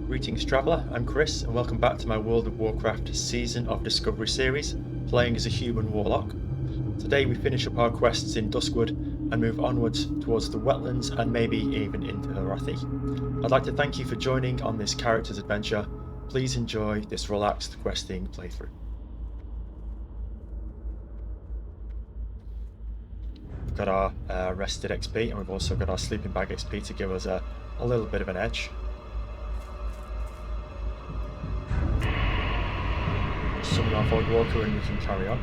Greetings Traveller, I'm Chris and welcome back to my World of Warcraft Season of Discovery series, playing as a human Warlock. Today we finish up our quests in Duskwood and move onwards towards the wetlands and maybe even into Arathi. I'd like to thank you for joining on this character's adventure. Please enjoy this relaxed questing playthrough. We've got our rested XP and we've also got our sleeping bag XP to give us a little bit of an edge. Summon our Voidwalker and we can carry on.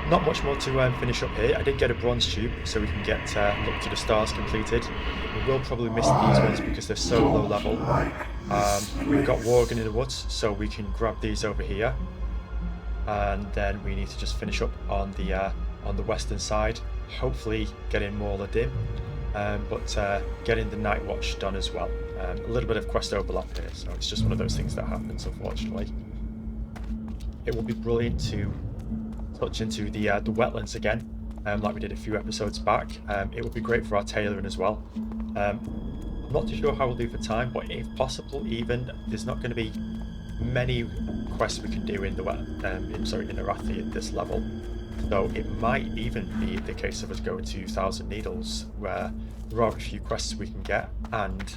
Not much more to finish up here. I did get a bronze tube so we can get Look to the Stars completed. We will probably miss these ones because they're so low level. We've got Worgen in the woods so we can grab these over here. And then we need to just finish up on the western side. Hopefully getting Mauler Dim, but getting the Night Watch done as well. A little bit of quest overlap here, so it's just one of those things that happens, unfortunately. It will be brilliant to touch into the wetlands again, like we did a few episodes back. It would be great for our tailoring as well. I'm not too sure how we'll do for time, but if possible, even there's not going to be many quests we can do in the in Arathi at this level. So it might even be the case of us going to 1,000 Needles, where there are a few quests we can get, and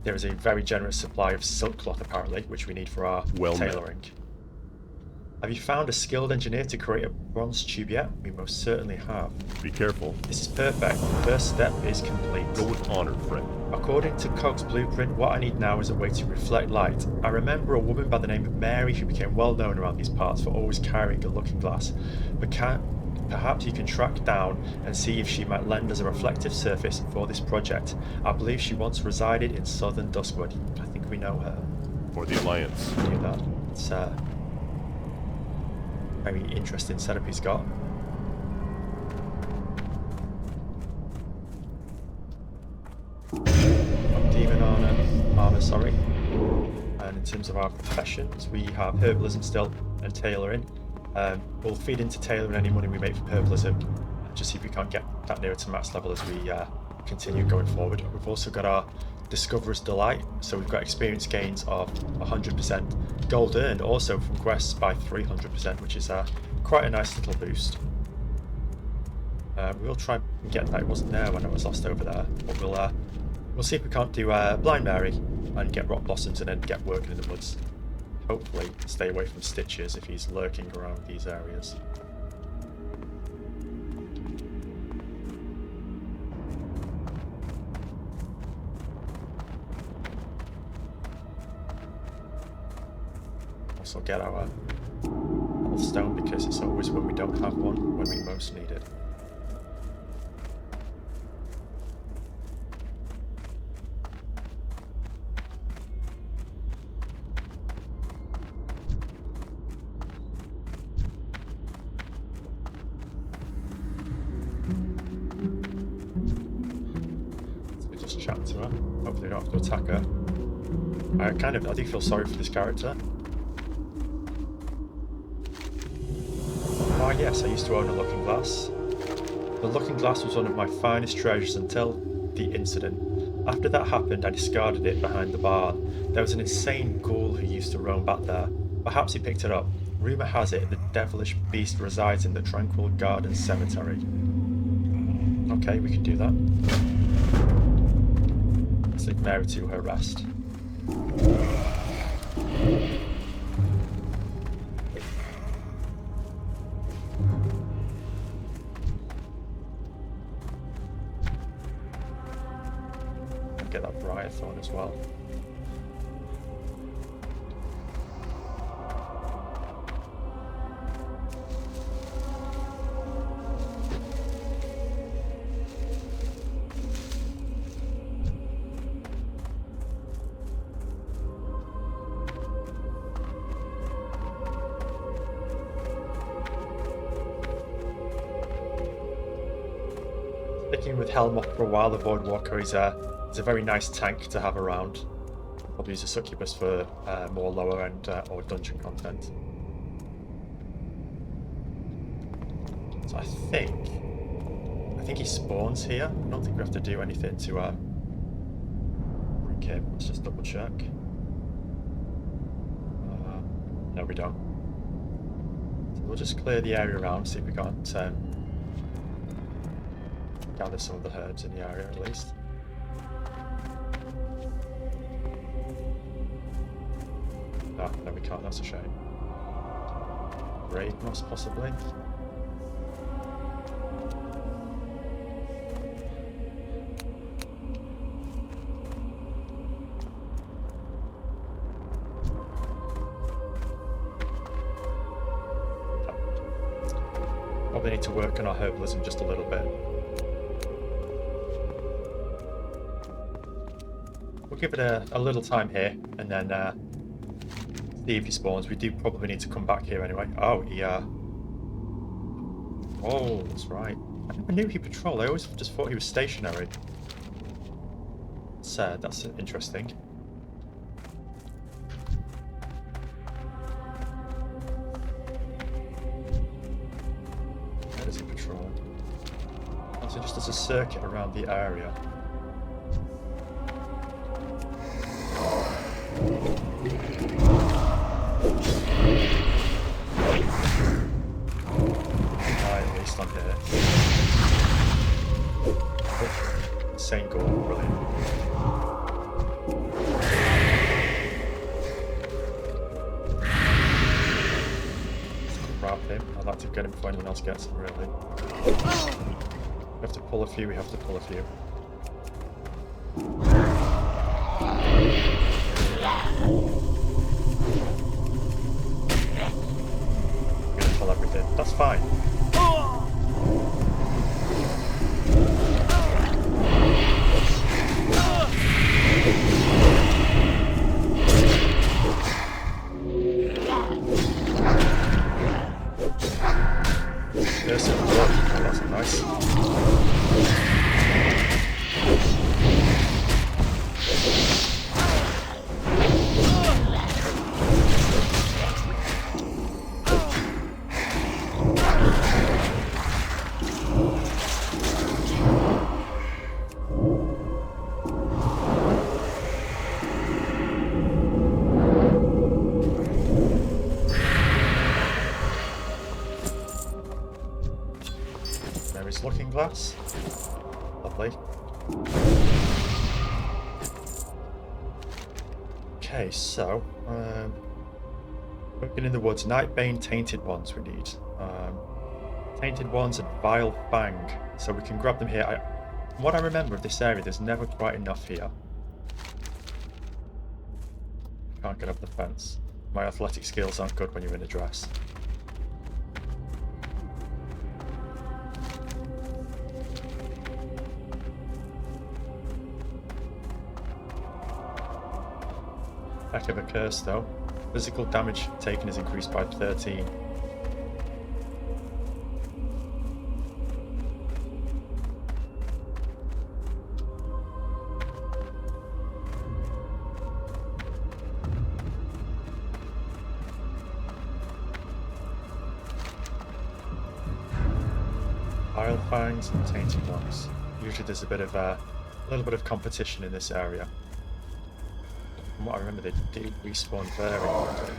there is a very generous supply of silk cloth apparently, which we need for our tailoring. Have you found a skilled engineer to create a bronze tube yet? We most certainly have. Be careful. This is perfect. The first step is complete. Go with honor, friend. According to Cog's bluepernt, what I need now is a way to reflect light. I remember a woman by the name of Mary who became well known around these parts for always carrying a looking glass. But perhaps you can track down and see if she might lend us a reflective surface for this project. I believe she once resided in southern Duskwood. I think we know her. For the Alliance. Do that. It's very interesting setup he's got. Demon armor, sorry. And in terms of our professions, we have herbalism still and tailoring. We'll feed into tailoring any money we make from herbalism, just see if we can't get that nearer to max level as we continue going forward. We've also got our Discoverer's Delight, so we've got experience gains of 100%, gold earned also from quests by 300%, which is quite a nice little boost. We'll try and get that. It wasn't there when I was lost over there, but we'll see if we can't do Blind Mary and get Rock Blossoms and then get working in the woods. Hopefully stay away from Stitches if he's lurking around these areas. Also get our health stone because it's always when we don't have one when we most need it. So we just chat to her. Hopefully we don't have to attack her. I do feel sorry for this character. Ah yes, I used to own a looking glass. The looking glass was one of my finest treasures until the incident. After that happened, I discarded it behind the barn. There was an insane ghoul who used to roam back there. Perhaps he picked it up. Rumour has it the devilish beast resides in the Tranquil Garden Cemetery. Okay, we can do that. Let's leave Mary to her rest. Get that Briarthorn as well. Sticking with Helmoth for a while, the Voidwalker is a very nice tank to have around. Probably use a Succubus for more lower end or dungeon content. So I think he spawns here. I don't think we have to do anything to bring him. Let's just double check. No, we don't. So we'll just clear the area around, see if we can't gather some of the herbs in the area at least. Ah, no, we can't. That's a shame. Raid moss, possibly. Probably need to work on our herbalism just a little bit. We'll give it a little time here, and then see if he spawns. We do probably need to come back here anyway. Oh, oh, that's right. I never knew he patrolled. I always just thought he was stationary. Sad. That's interesting. Where does he patrol? Oh, so just as a circuit around the area. At least on here. Oh, insane goal, brilliant. Grab him. I'd like to get him before anyone else gets him, really. We have to pull a few, we have to pull a few. Everything. That's fine. There's some blood. Oh, that's nice. Looking glass. Lovely. Okay, so working in the woods, Nightbane tainted ones we need. Tainted ones and Vile Fang. So we can grab them here. From what I remember of this area, there's never quite enough here. Can't get up the fence. My athletic skills aren't good when you're in a dress. Heck of a curse though. Physical damage taken is increased by 13. Vile Fangs and Tainted Ones. Usually there's a little bit of competition in this area. From what I remember, they do respawn very quickly.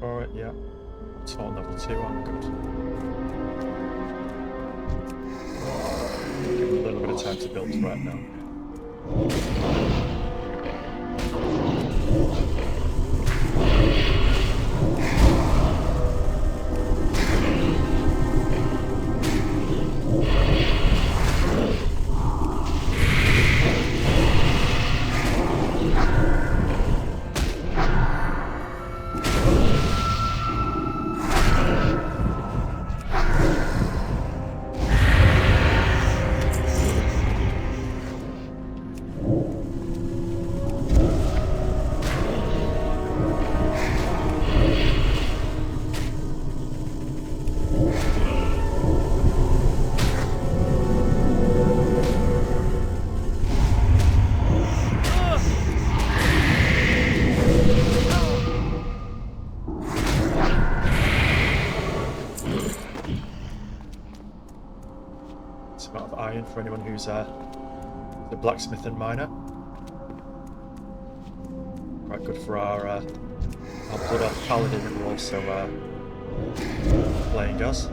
For it, yeah. It's all level 2 on, good. Give him a little bit of time to build threat now. for anyone who's the blacksmith and miner. Quite good for our Blood Elf Paladin that we're also playing as.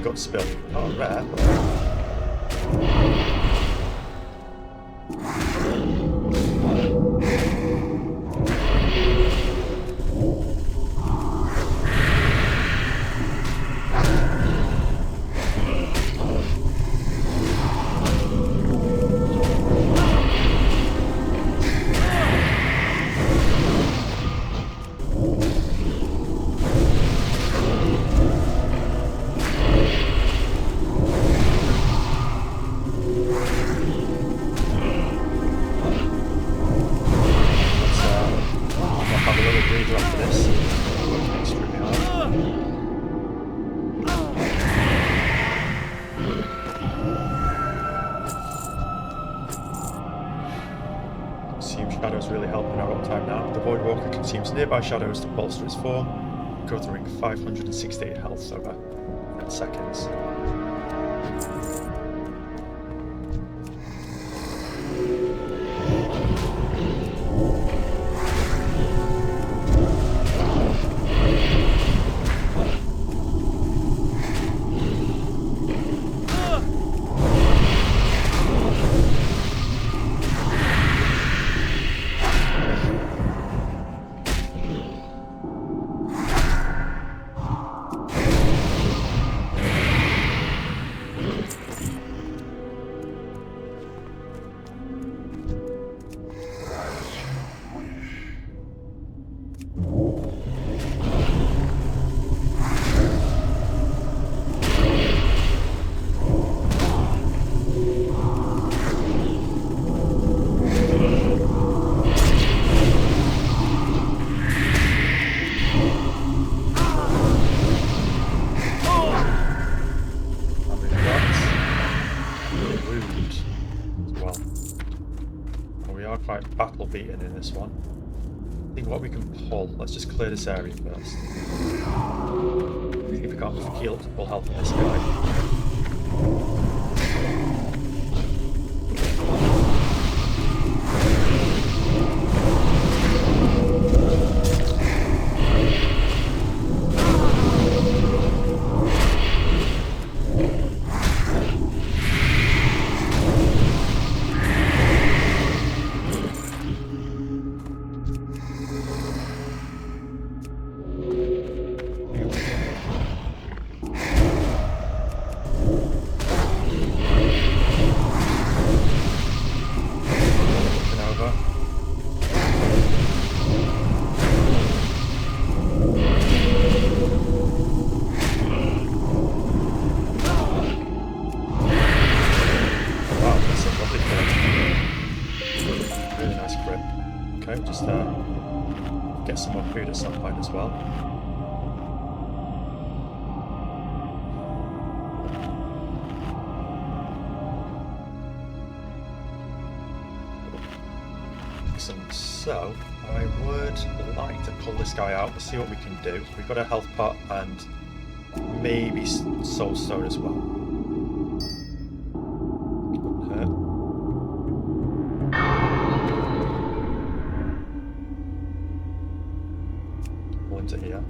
Got spill. Oh, rare. Shadows really helping our uptime now. The Void Walker consumes nearby shadows to bolster its form, covering 568 health over 10 seconds. Battle beaten in this one. I think what we can pull, let's just clear this area first. See if we can't heal full health on this guy. Get some more food at some point as well. Excellent. So I would like to pull this guy out and see what we can do. We've got a health pot and maybe soul stone as well. Wouldn't hurt. Into here.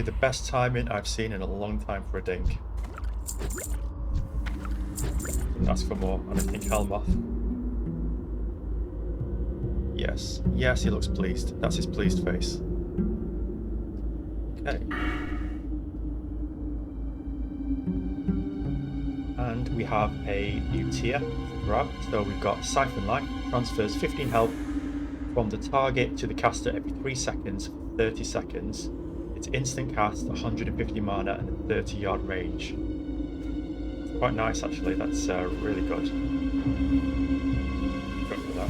Probably the best timing I've seen in a long time for a dink. Ask for more, and I think Helmoth. Yes, yes, he looks pleased. That's his pleased face. Okay. And we have a new tier to grab. So we've got Siphon Light, transfers 15 health from the target to the caster every 3 seconds for 30 seconds. It's instant cast, 150 mana, and a 30-yard range. It's quite nice, actually. That's really good. Go for that.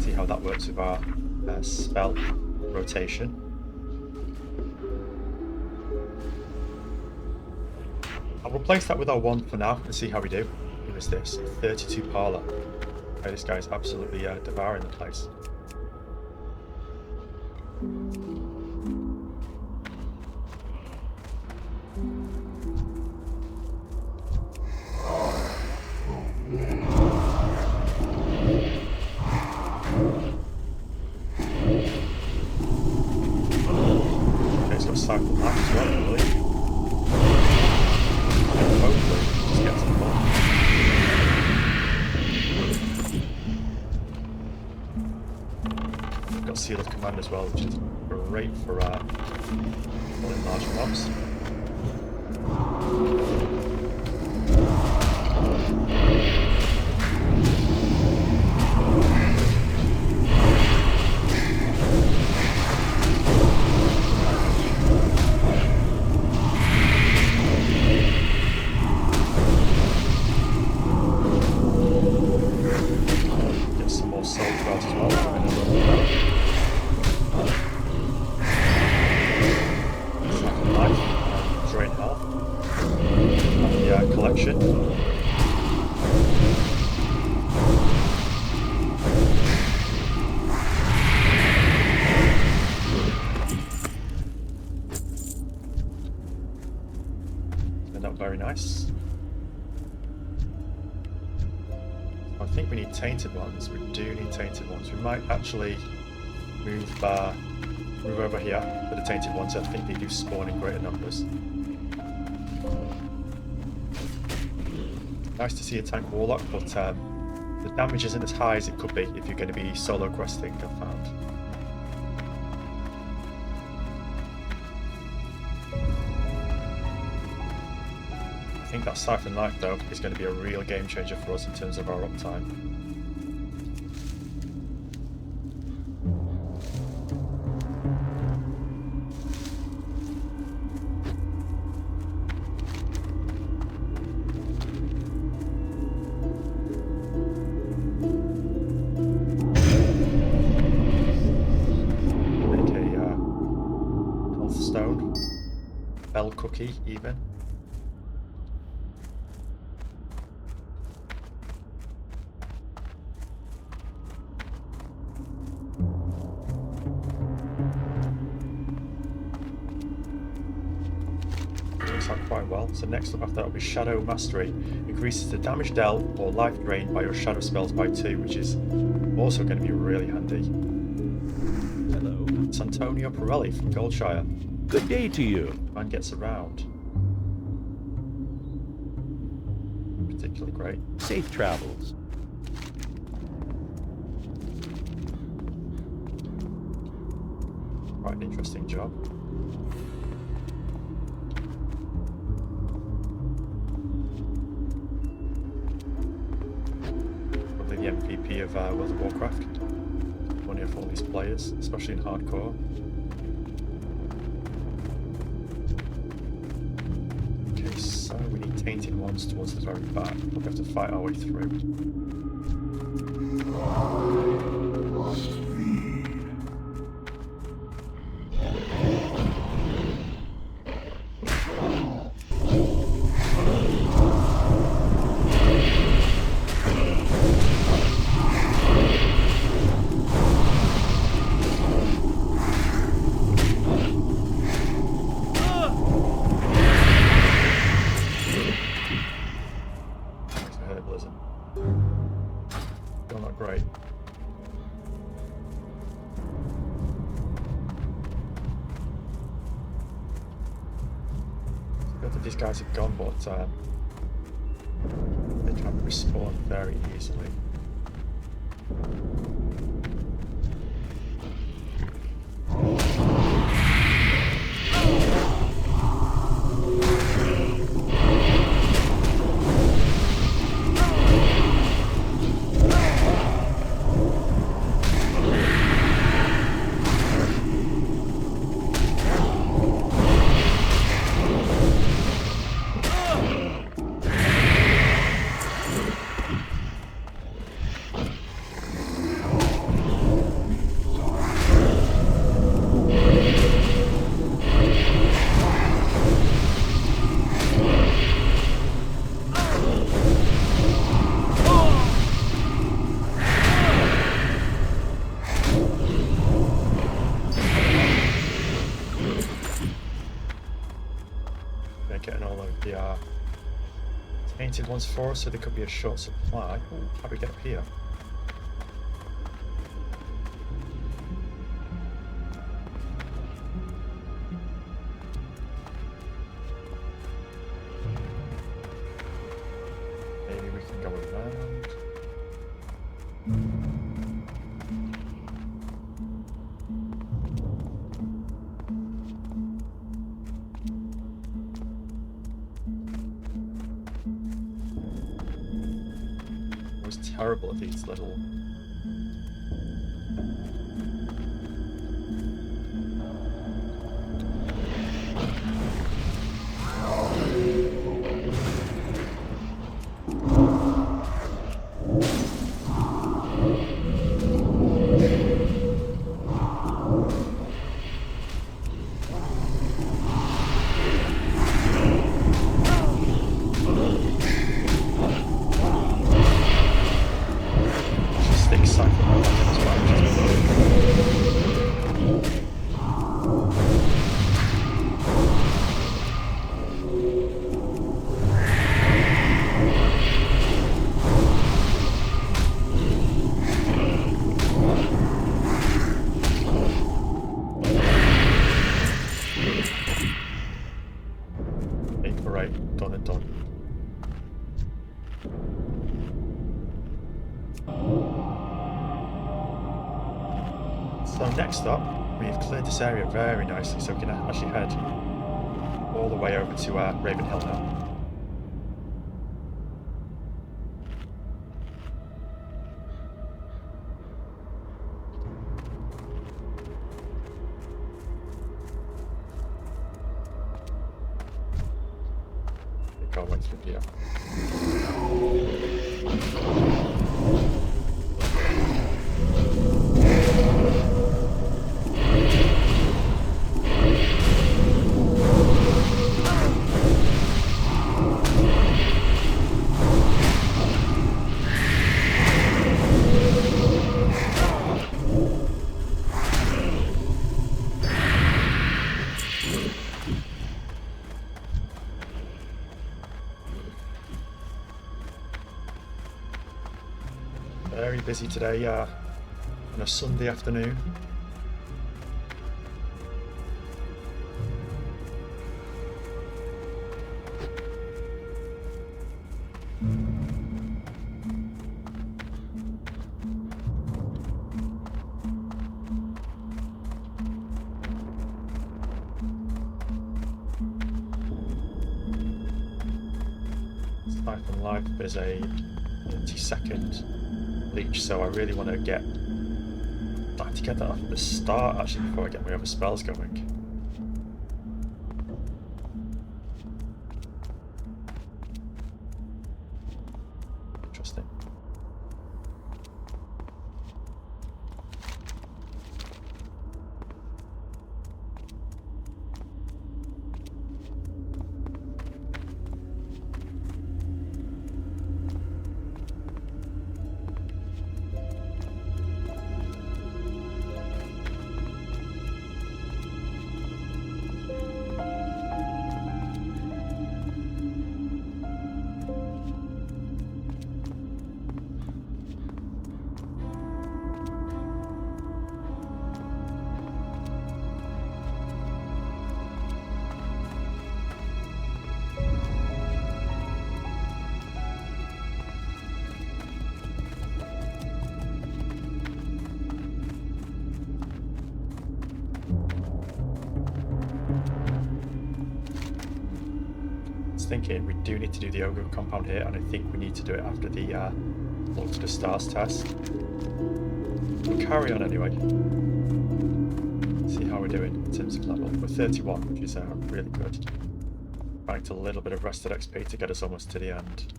See how that works with our spell rotation. I'll replace that with our wand for now and see how we do. Who is this? 32 Parlour. Okay, this guy's absolutely devouring the place. Okay, he's got Siphon Light as well, I believe. Hopefully, just get some more. We've got Seal of Command as well, which is great for killing large mobs. Collection. Turned out very nice. I think we need tainted ones. We do need tainted ones. We might actually move over here for the tainted ones. I think they do spawn in greater numbers. Nice to see a tank Warlock, but the damage isn't as high as it could be if you're going to be solo questing, I've found. I think that Siphon Light, though, is going to be a real game changer for us in terms of our uptime. Bell cookie, even. Works out quite well. So next up after that will be Shadow Mastery. Increases the damage dealt or life drained by your shadow spells by 2, which is also going to be really handy. Hello. It's Antonio Pirelli from Goldshire. Good day to you. Man gets around. Particularly great. Safe travels. Quite an interesting job. Probably the MVP of World of Warcraft. One of all these players, especially in hardcore. So we need tainted ones towards the very back. We'll have to fight our way through. Herbalism. guys have gone, but they can respawn very easily. Getting all of the tainted ones for us, so there could be a short supply. Ooh, how do we get up here? Maybe we can go around. Terrible at these little So next up, we've cleared this area very nicely, so we can actually head all the way over to Raven Hill now. Can't wait through here. Very busy today, on a Sunday afternoon. Siphon Life is a 30-second leech, so I really want to get that off at the start actually before I get my other spells going. Interesting. thinking we do need to do the ogre compound here, and I think we need to do it after the look to the stars test. We'll carry on anyway. See how we're doing in terms of level. We're 31, which is really good. Back to a little bit of rested XP to get us almost to the end.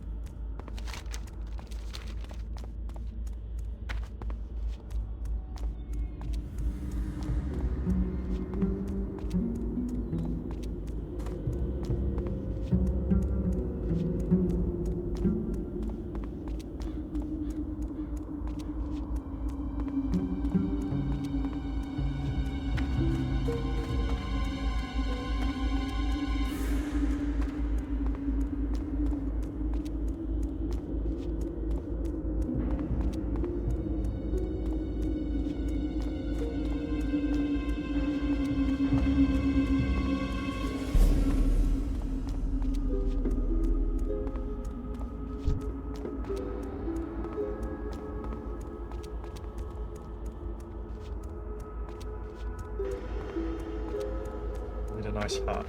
Nice hat.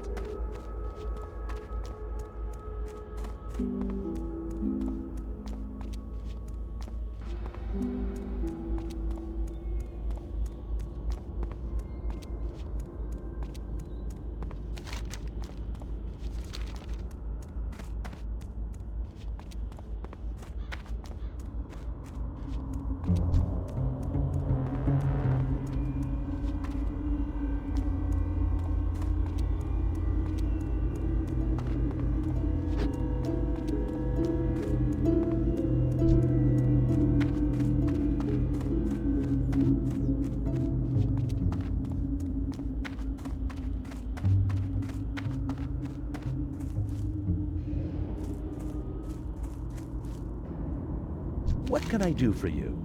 What can I do for you?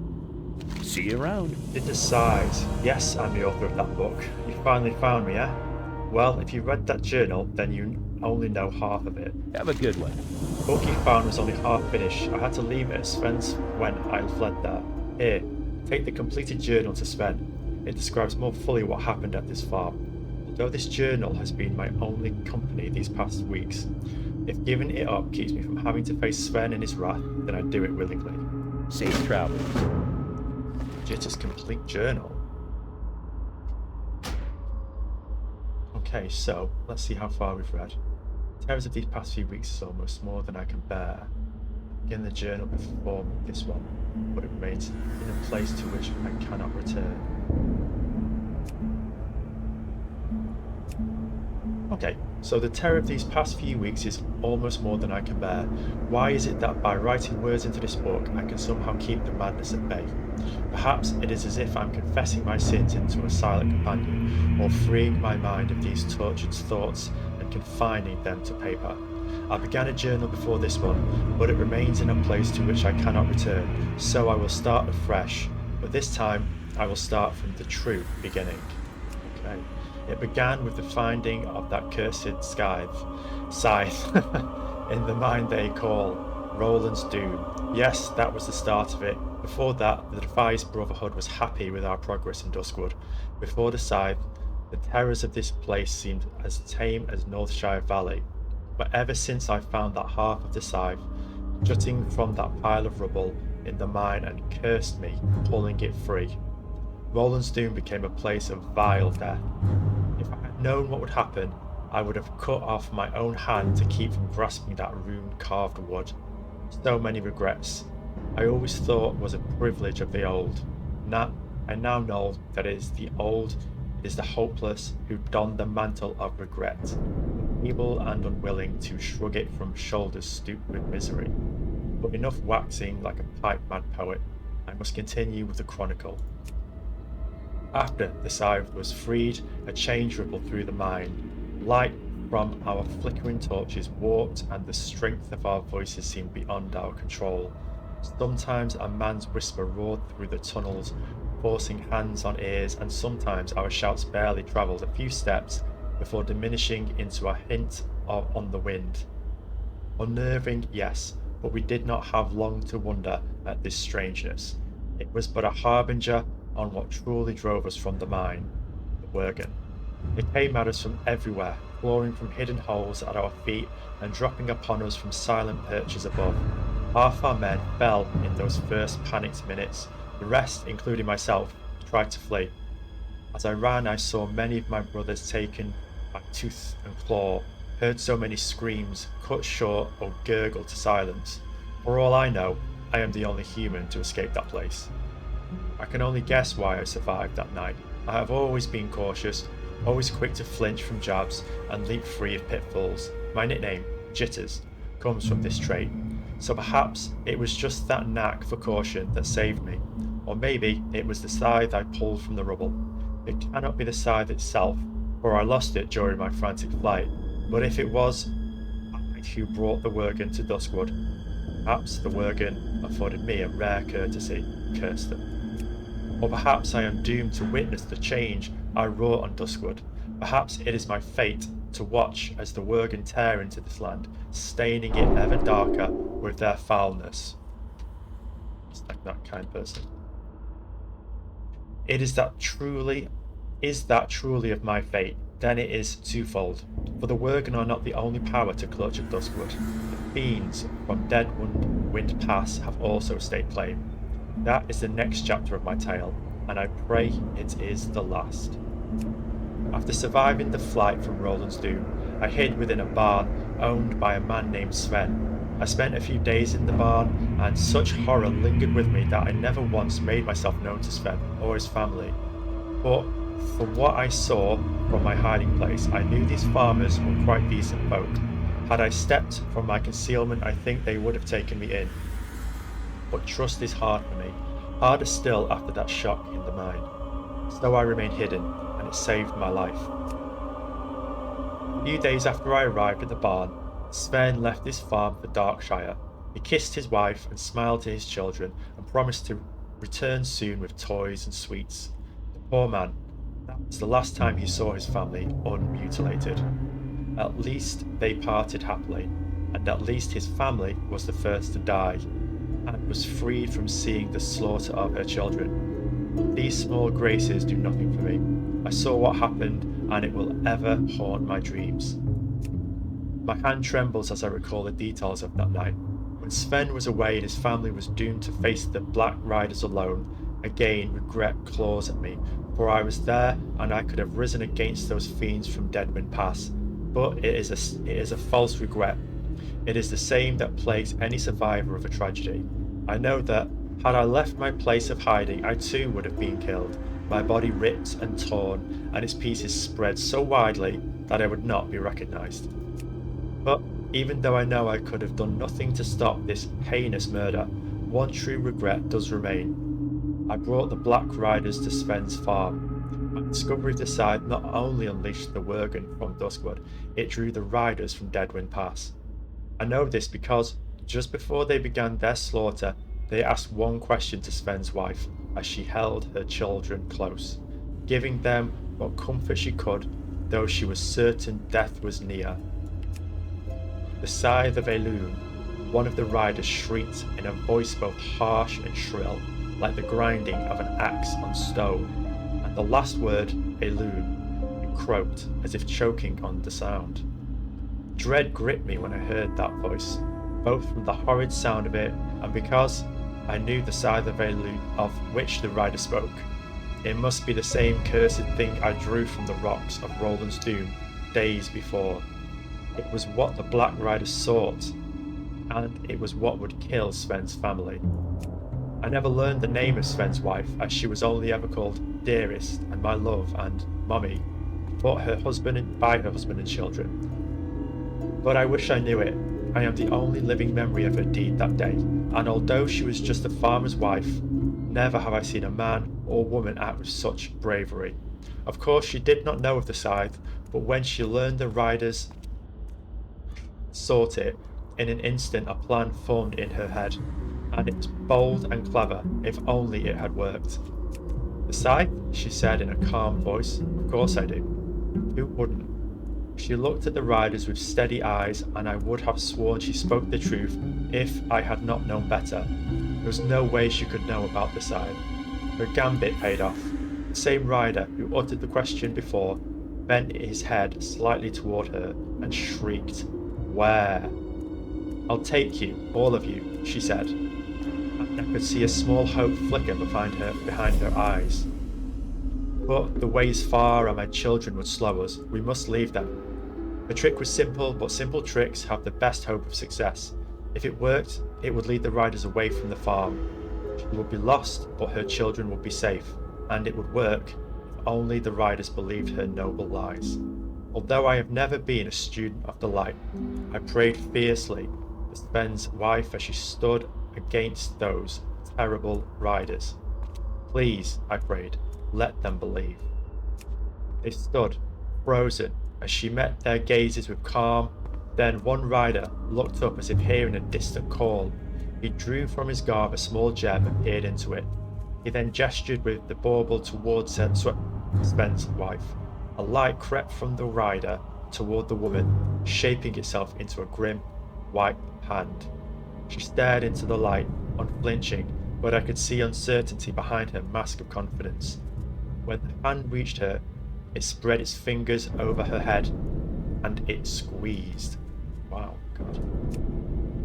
See you around. It decides. Yes, I'm the author of that book. You finally found me, eh? Well, if you read that journal, then you only know half of it. Have a good one. The book you found was only half finished. I had to leave it at Sven's when I fled there. Here, take the completed journal to Sven. It describes more fully what happened at this farm. Although this journal has been my only company these past weeks, if giving it up keeps me from having to face Sven in his wrath, then I'd do it willingly. Safe travels. Jitter's complete journal. Okay, so let's see how far we've read. The terrors of these past few weeks is almost more than I can bear. Begin the journal before this one, but it remains in a place to which I cannot return. Okay, so the terror of these past few weeks is almost more than I can bear. Why is it that by writing words into this book, I can somehow keep the madness at bay? Perhaps it is as if I'm confessing my sins into a silent companion, or freeing my mind of these tortured thoughts and confining them to paper. I began a journal before this one, but it remains in a place to which I cannot return, so I will start afresh, but this time I will start from the true beginning. Okay. It began with the finding of that cursed scythe in the mine they call Roland's Doom. Yes, that was the start of it. Before that, the Devised Brotherhood was happy with our progress in Duskwood. Before the scythe, the terrors of this place seemed as tame as Northshire Valley. But ever since I found that half of the scythe jutting from that pile of rubble in the mine and cursed me, pulling it free, Roland's Doom became a place of vile death. If I had known what would happen, I would have cut off my own hand to keep from grasping that rune-carved wood. So many regrets. I always thought was a privilege of the old. I now know that it is the old, it is the hopeless who don the mantle of regret, feeble and unwilling to shrug it from shoulders stooped with misery. But enough waxing like a pipe-mad poet. I must continue with the chronicle. After the scythe was freed, a change rippled through the mine. Light from our flickering torches warped, and the strength of our voices seemed beyond our control. Sometimes a man's whisper roared through the tunnels, forcing hands on ears, and sometimes our shouts barely travelled a few steps before diminishing into a hint on the wind. Unnerving, yes, but we did not have long to wonder at this strangeness. It was but a harbinger on what truly drove us from the mine, the Worgen. It came at us from everywhere, clawing from hidden holes at our feet and dropping upon us from silent perches above. Half our men fell in those first panicked minutes. The rest, including myself, tried to flee. As I ran, I saw many of my brothers taken by tooth and claw, heard so many screams, cut short or gurgled to silence. For all I know, I am the only human to escape that place. I can only guess why I survived that night. I have always been cautious, always quick to flinch from jabs and leap free of pitfalls. My nickname, Jitters, comes from this trait. So perhaps it was just that knack for caution that saved me. Or maybe it was the scythe I pulled from the rubble. It cannot be the scythe itself, for I lost it during my frantic flight. But if it was I who brought the Worgen to Duskwood, perhaps the Worgen afforded me a rare courtesy, cursed them. Or perhaps I am doomed to witness the change I wrought on Duskwood. Perhaps it is my fate to watch as the Worgen tear into this land, staining it ever darker with their foulness. It's like that kind person. Is that truly of my fate? Then it is twofold. For the Worgen are not the only power to clutch at Duskwood. The fiends from Deadwind Pass have also staked claim. That is the next chapter of my tale, and I pray it is the last. After surviving the flight from Roland's Doom, I hid within a barn owned by a man named Sven. I spent a few days in the barn, and such horror lingered with me that I never once made myself known to Sven or his family. But from what I saw from my hiding place, I knew these farmers were quite decent folk. Had I stepped from my concealment, I think they would have taken me in. But trust is hard for me, harder still after that shock in the mine. So I remained hidden, and it saved my life. A few days after I arrived at the barn, Sven left his farm for Darkshire. He kissed his wife and smiled to his children and promised to return soon with toys and sweets. The poor man, that was the last time he saw his family unmutilated. At least they parted happily, and at least his family was the first to die, and was freed from seeing the slaughter of her children. These small graces do nothing for me. I saw what happened, and it will ever haunt my dreams. My hand trembles as I recall the details of that night. When Sven was away and his family was doomed to face the Black Riders alone, again regret claws at me, for I was there and I could have risen against those fiends from Deadwind Pass. But it is a false regret. It is the same that plagues any survivor of a tragedy. I know that, had I left my place of hiding, I too would have been killed, my body ripped and torn, and its pieces spread so widely that I would not be recognised. But even though I know I could have done nothing to stop this heinous murder, one true regret does remain. I brought the Black Riders to Sven's farm. My discovery of the scythe not only unleashed the Worgen from Duskwood, it drew the Riders from Deadwind Pass. I know this because, just before they began their slaughter, they asked one question to Sven's wife as she held her children close, giving them what comfort she could, though she was certain death was near. The scythe of Elune, one of the riders shrieked in a voice both harsh and shrill, like the grinding of an axe on stone, and the last word, Elune, it croaked as if choking on the sound. Dread gripped me when I heard that voice, both from the horrid sound of it and because I knew the scythe of Elune of which the rider spoke. It must be the same cursed thing I drew from the rocks of Roland's Doom days before. It was what the Black Riders sought, and it was what would kill Sven's family. I never learned the name of Sven's wife, as she was only ever called Dearest and my love and Mummy, by her husband and children. But I wish I knew it. I am the only living memory of her deed that day, and although she was just a farmer's wife, never have I seen a man or woman act with such bravery. Of course, she did not know of the scythe, but when she learned the riders sought it, in an instant a plan formed in her head, and it was bold and clever if only it had worked. The scythe, she said in a calm voice. Of course I do. Who wouldn't? She looked at the riders with steady eyes, and I would have sworn she spoke the truth if I had not known better. There was no way she could know about the scythe. Her gambit paid off. The same rider who uttered the question before bent his head slightly toward her and shrieked, "Where?" "I'll take you, all of you," she said, and I could see a small hope flicker behind her eyes. "But the way's far and my children would slow us. We must leave them." The trick was simple, but simple tricks have the best hope of success. If it worked, it would lead the riders away from the farm. She would be lost, but her children would be safe, and it would work if only the riders believed her noble lies. Although I have never been a student of the light, I prayed fiercely for Sven's wife as she stood against those terrible riders. "Please," I prayed, "let them believe." They stood, frozen, as she met their gazes with calm. Then one rider looked up as if hearing a distant call. He drew from his garb a small gem and peered into it. He then gestured with the bauble towards Sven's wife. A light crept from the rider toward the woman, shaping itself into a grim, white hand. She stared into the light, unflinching, but I could see uncertainty behind her mask of confidence. When the hand reached her, it spread its fingers over her head, and it squeezed. Wow, God.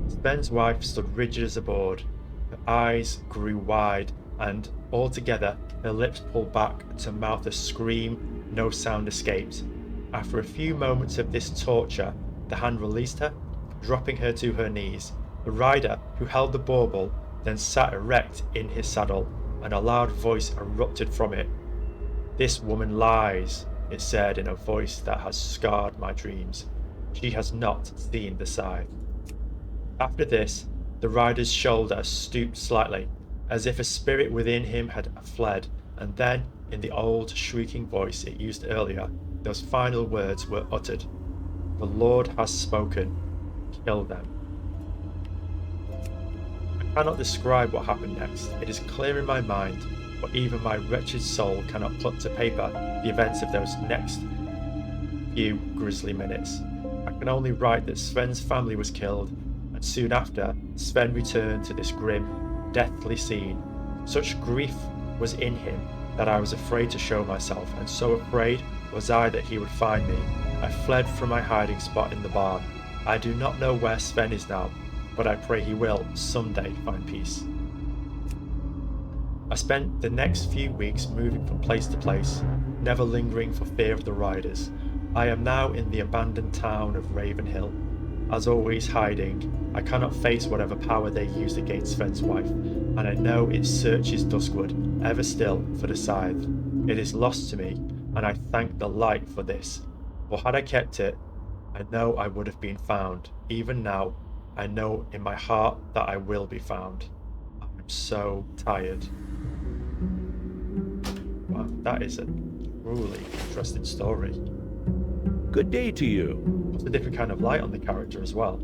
Sven's wife stood rigid as a board. Her eyes grew wide, and altogether her lips pulled back to mouth a scream. No sound escaped. After a few moments of this torture, the hand released her, dropping her to her knees. The rider, who held the bauble, then sat erect in his saddle, and a loud voice erupted from it. "This woman lies," it said in a voice that has scarred my dreams. "She has not seen the scythe." After this, the rider's shoulder stooped slightly, as if a spirit within him had fled, and then, in the old shrieking voice it used earlier, those final words were uttered. "The Lord has spoken. Kill them." I cannot describe what happened next. It is clear in my mind, but even my wretched soul cannot put to paper the events of those next few grisly minutes. I can only write that Sven's family was killed, and soon after, Sven returned to this grim, deathly scene. Such grief was in him that I was afraid to show myself, and so afraid was I that he would find me. I fled from my hiding spot in the barn. I do not know where Sven is now, but I pray he will someday find peace. I spent the next few weeks moving from place to place, never lingering for fear of the riders. I am now in the abandoned town of Ravenhill. As always, hiding. I cannot face whatever power they used against Sven's wife, and I know it searches Duskwood ever still for the scythe. It is lost to me, and I thank the light for this. For had I kept it, I know I would have been found. Even now, I know in my heart that I will be found. I am so tired. Wow, that is a truly interesting story. Good day to you. It's a different kind of light on the character as well.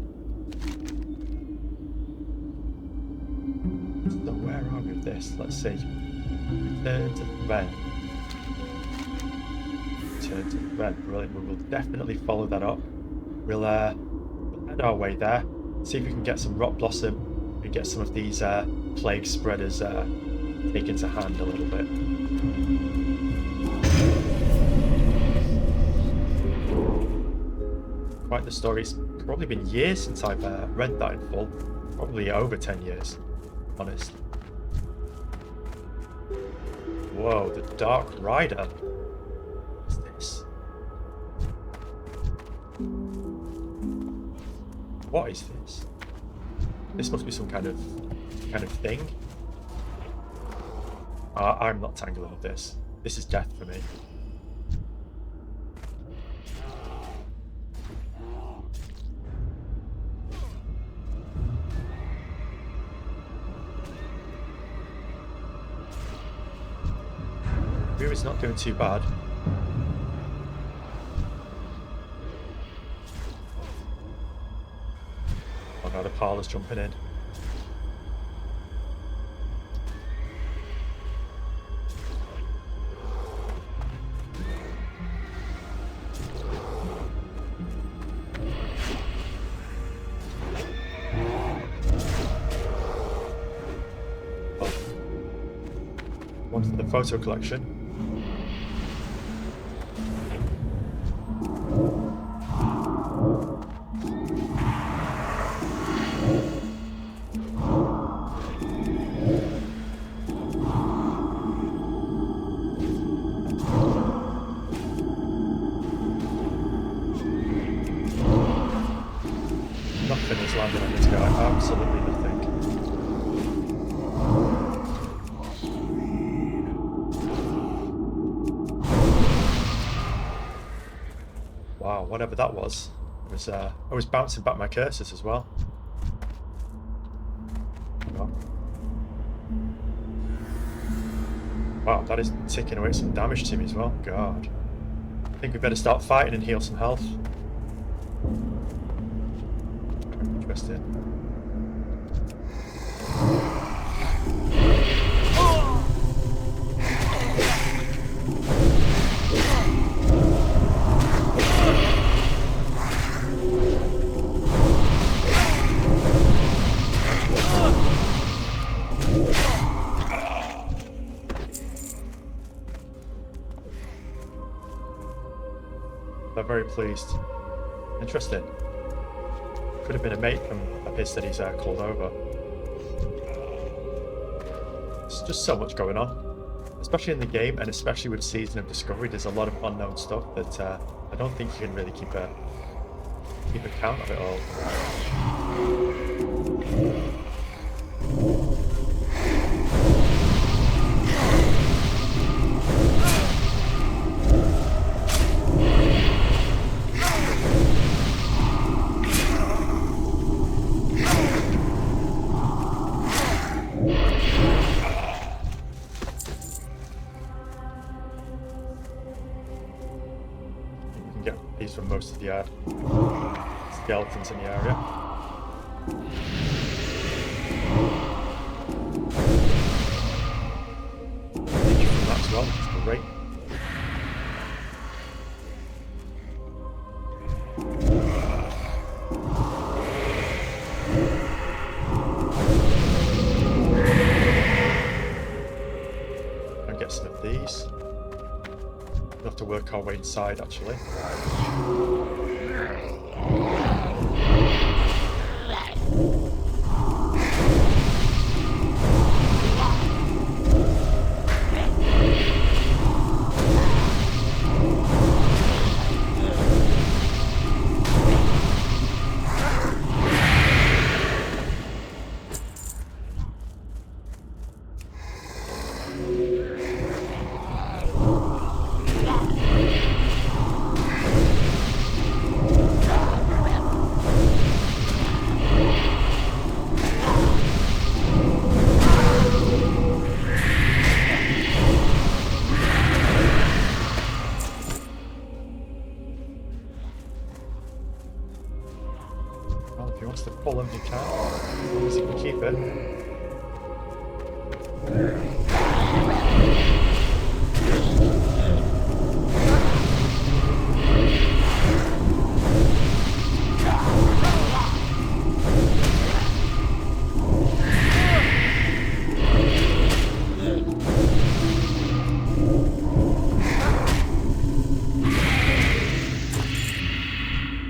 So where are we with this? Let's see. Return to Sven. Return to Sven. Brilliant. We will definitely follow that up. We'll head our way there. See if we can get some rock blossom and get some of these plague spreaders taken to hand a little bit. Quite the story. It's probably been years since I've read that in full. Probably over 10 years, honest. Whoa, the Dark Rider. What's this? What is this? This must be some kind of thing. I'm not tangling with this. This is death for me. It's not doing too bad. Oh no, the parlour's jumping in. Oh. Wanted the photo collection. nothing is landing on this guy. Absolutely nothing. Wow, whatever that was. I was bouncing back my cursors as well. Oh. Wow, that is taking away some damage to me as well. God. I think we better start fighting and heal some health. Interesting. I'm very pleased. Interesting. Could have been a mate from a piss that he's called over. There's just so much going on, especially in the game, and especially with Season of Discovery. There's a lot of unknown stuff that I don't think you can really keep account of it all. From most of the skeletons in the area. Thank you for that as well, that's great. I'll get some of these. We'll have to work our way inside actually. If he wants to pull him, he can. As long as he can keep it.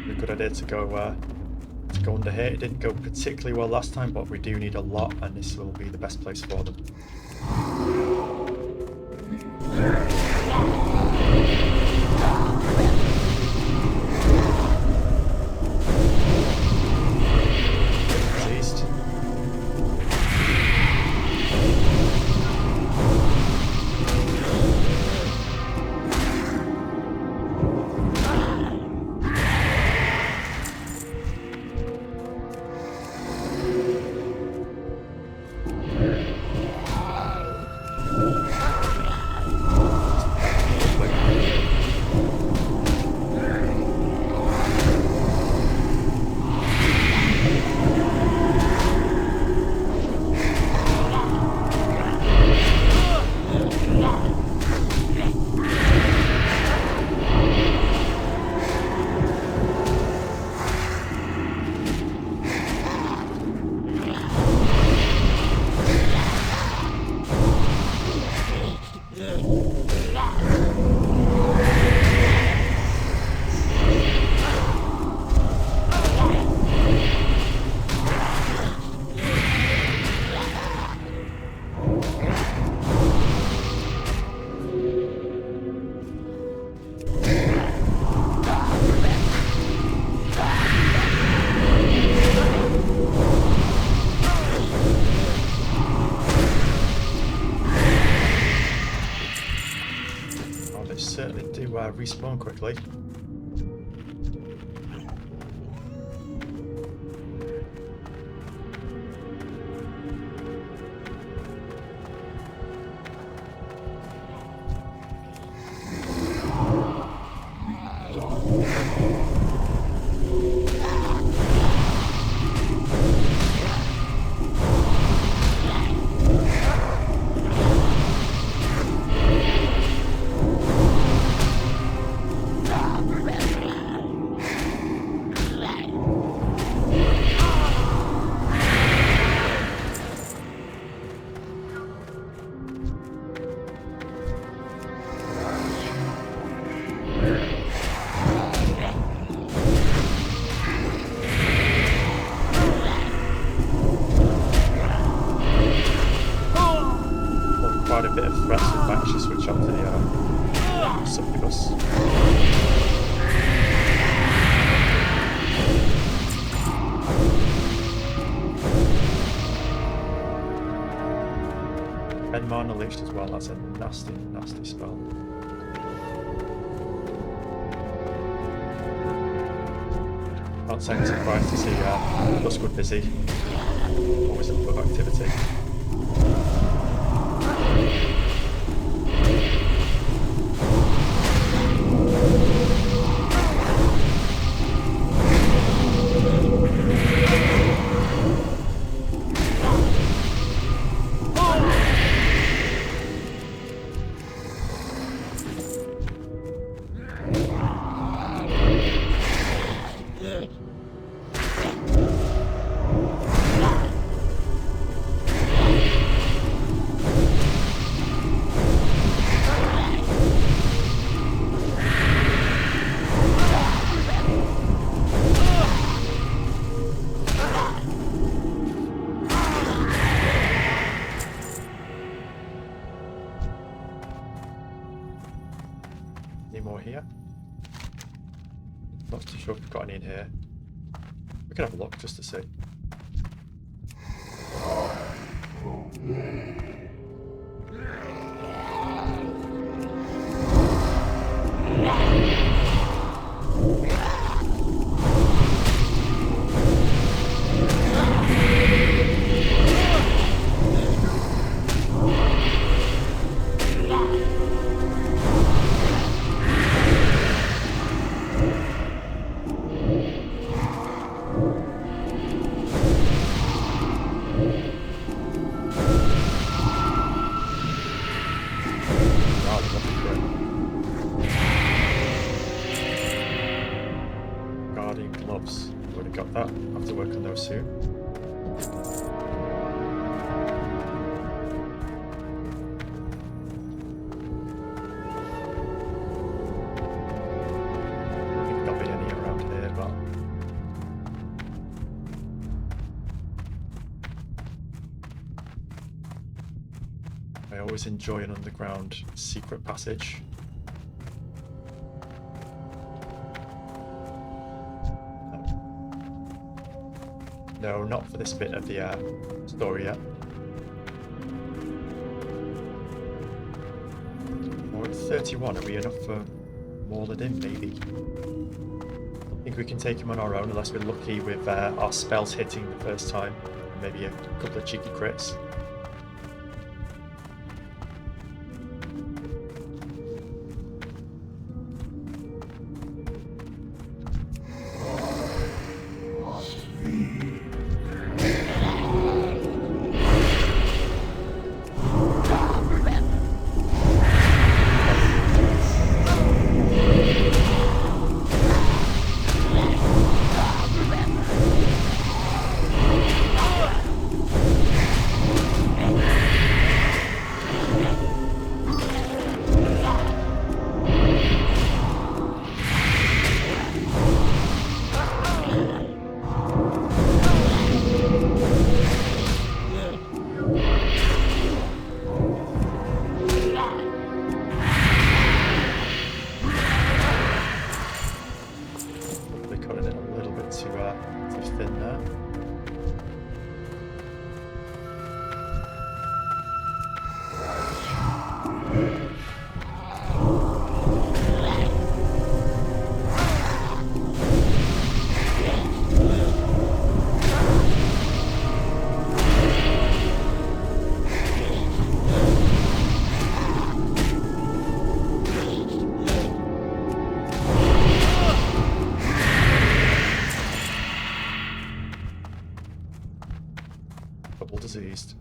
A good idea to go under here. It didn't go particularly well last time, but we do need a lot, and this will be the best place for them. Diseased. respawn quickly. Quite a bit of threats with Baxter switch up to the succubus. And Mana Leached as well, that's a nasty, nasty spell. Not saying surprised to see Duskwood busy. Always up with activity. Any more here? Not too sure if we've got any in here. We can have a look just to see. Gloves. Already got that. Have to work on those soon. I think there'll be any around here, but I always enjoy an underground secret passage. No, not for this bit of the story yet. We're at 31. Are we enough for Moradin? Maybe. I think we can take him on our own unless we're lucky with our spells hitting the first time. Maybe a couple of cheeky crits. Double diseased.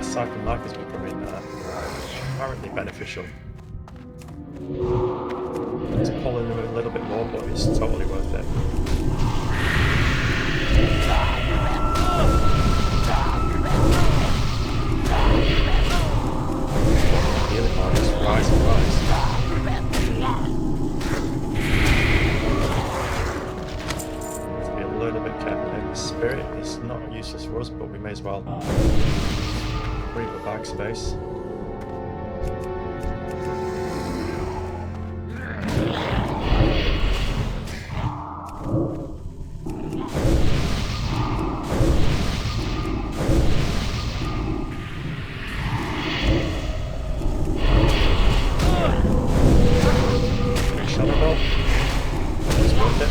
Siphon life is becoming apparently beneficial. It's pulling them a little bit more, but it's totally worth it. Healing marks, rise and rise. Be a little bit careful here. The spirit is not useless for us, but we may as well free the bag space. Shadow Ball. It's worth it.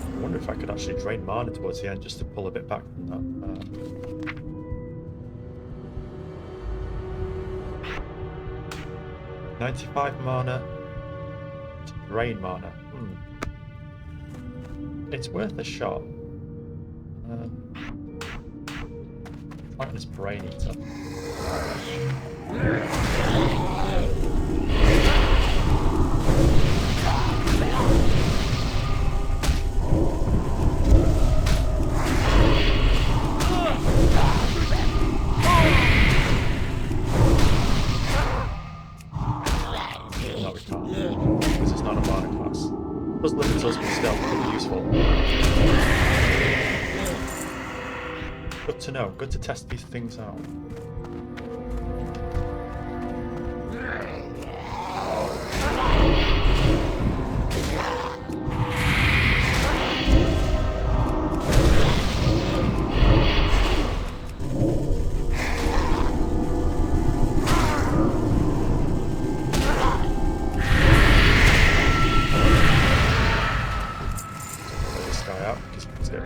I wonder if I could actually drain mana towards the end just to pull a bit back from that. 95 mana to drain mana. It's worth a shot. Like this brain eater. No, we can't, because it's not a mana class. It does limit us, but still pretty useful. Good to know, good to test these things out.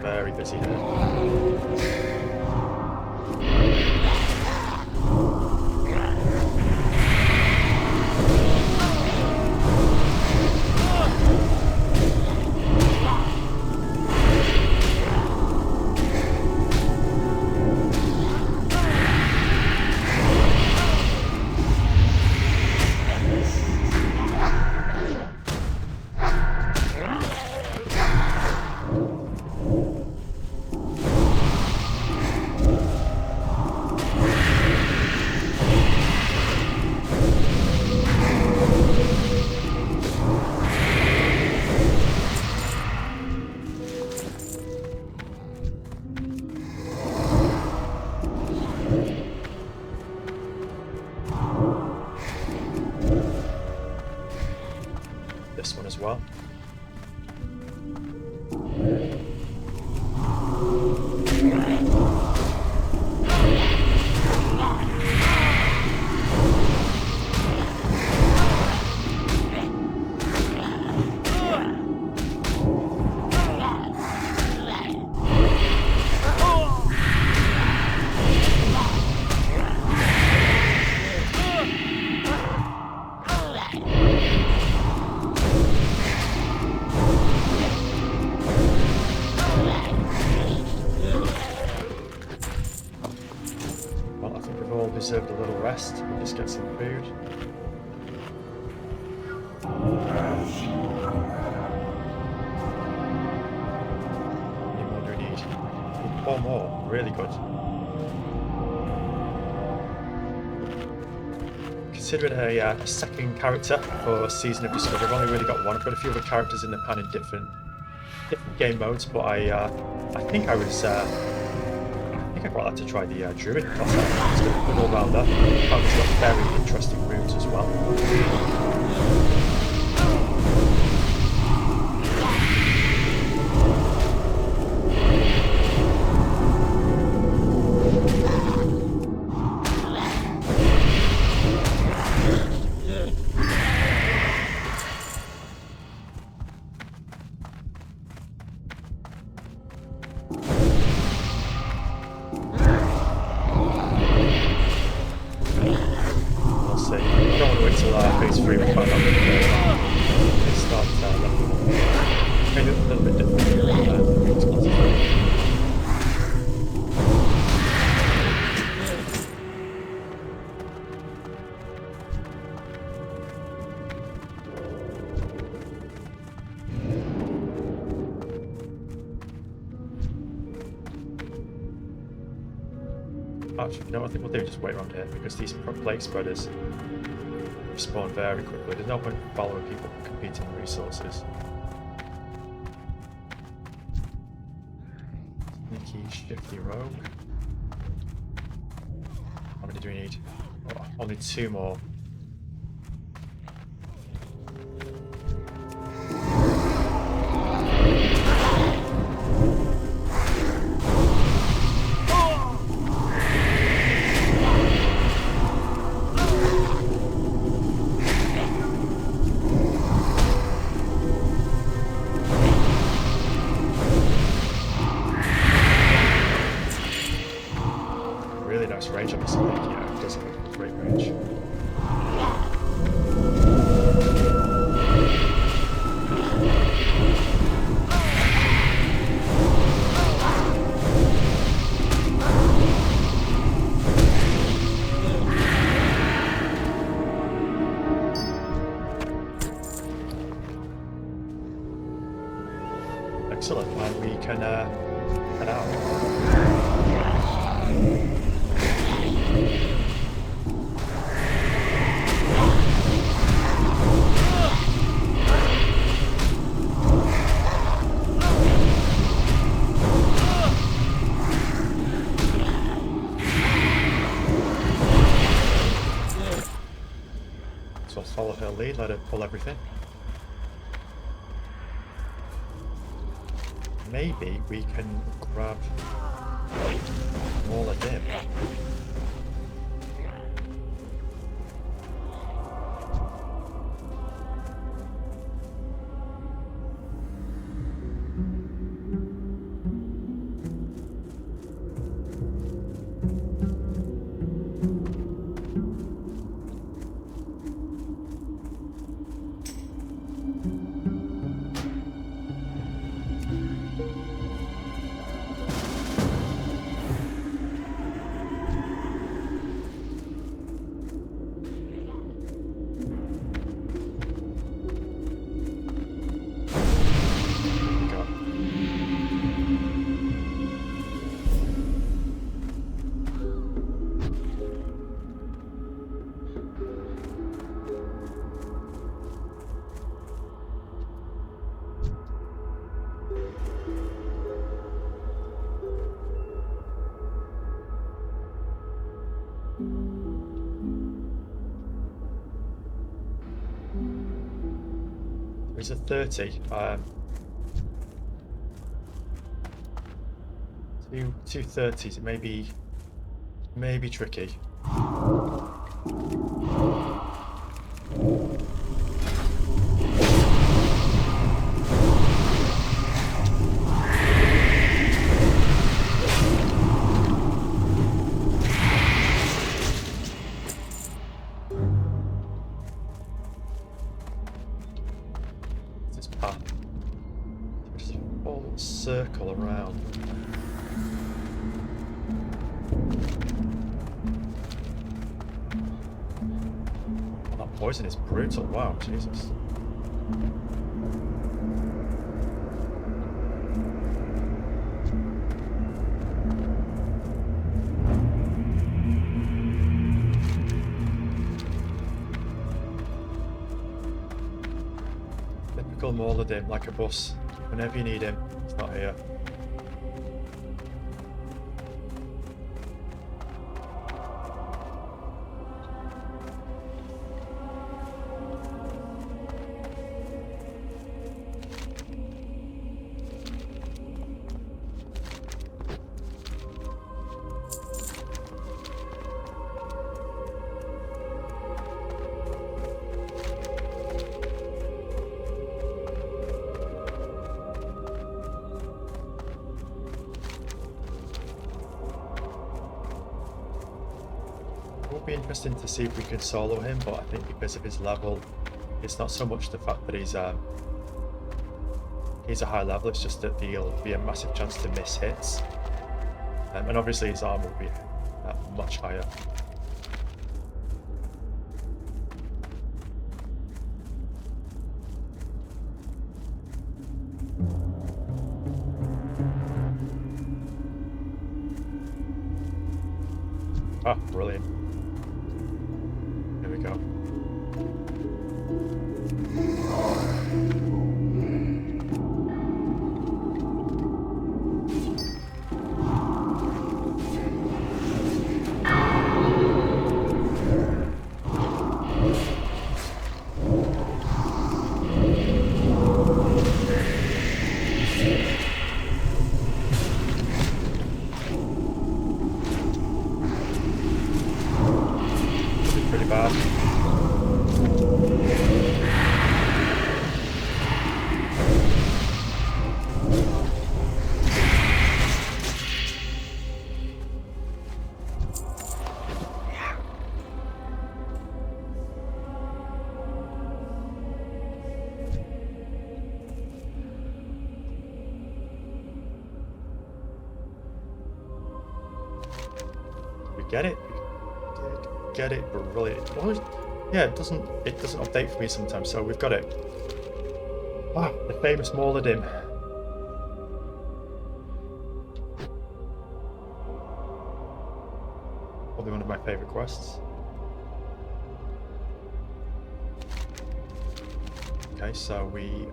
Very busy here. This one as well. deserved a little rest. We'll just get some food. How many more do we need? 4 more. Really good. Considering a second character for Season of Discovery, I've only really got one. I've got a few other characters in the pan in different game modes, but I think I was I think I'd quite like to try the Druid. That's just a good all-rounder. He's got very interesting runes as well. Actually, you know what I think we'll do? Just wait around here because these plague spreaders spawn very quickly. There's no point following people competing for resources. Sneaky, shifty rogue. How many do we need? Oh, only 2 more. Range on this thing, yeah, it does have a great range. Excellent, and we can head out. So I'll follow her lead, let her pull everything. Maybe we can grab all of them. There's a 30. Two 30s. It may be tricky. Circle around. poison is brutal. Wow, Jesus. Typical Morladim, like a bus. Whenever you need him, he's not here. It would be interesting to see if we can solo him, but I think because of his level, it's not so much the fact that he's a high level, it's just that there'll be a massive chance to miss hits. And obviously his armor will be much higher. Ah, brilliant. Here we go. Pretty bad. We get it. Get it, brilliant. Well, yeah, it doesn't update for me sometimes, so we've got it. Ah, the famous Morladim. Probably one of my favourite quests. Okay, so we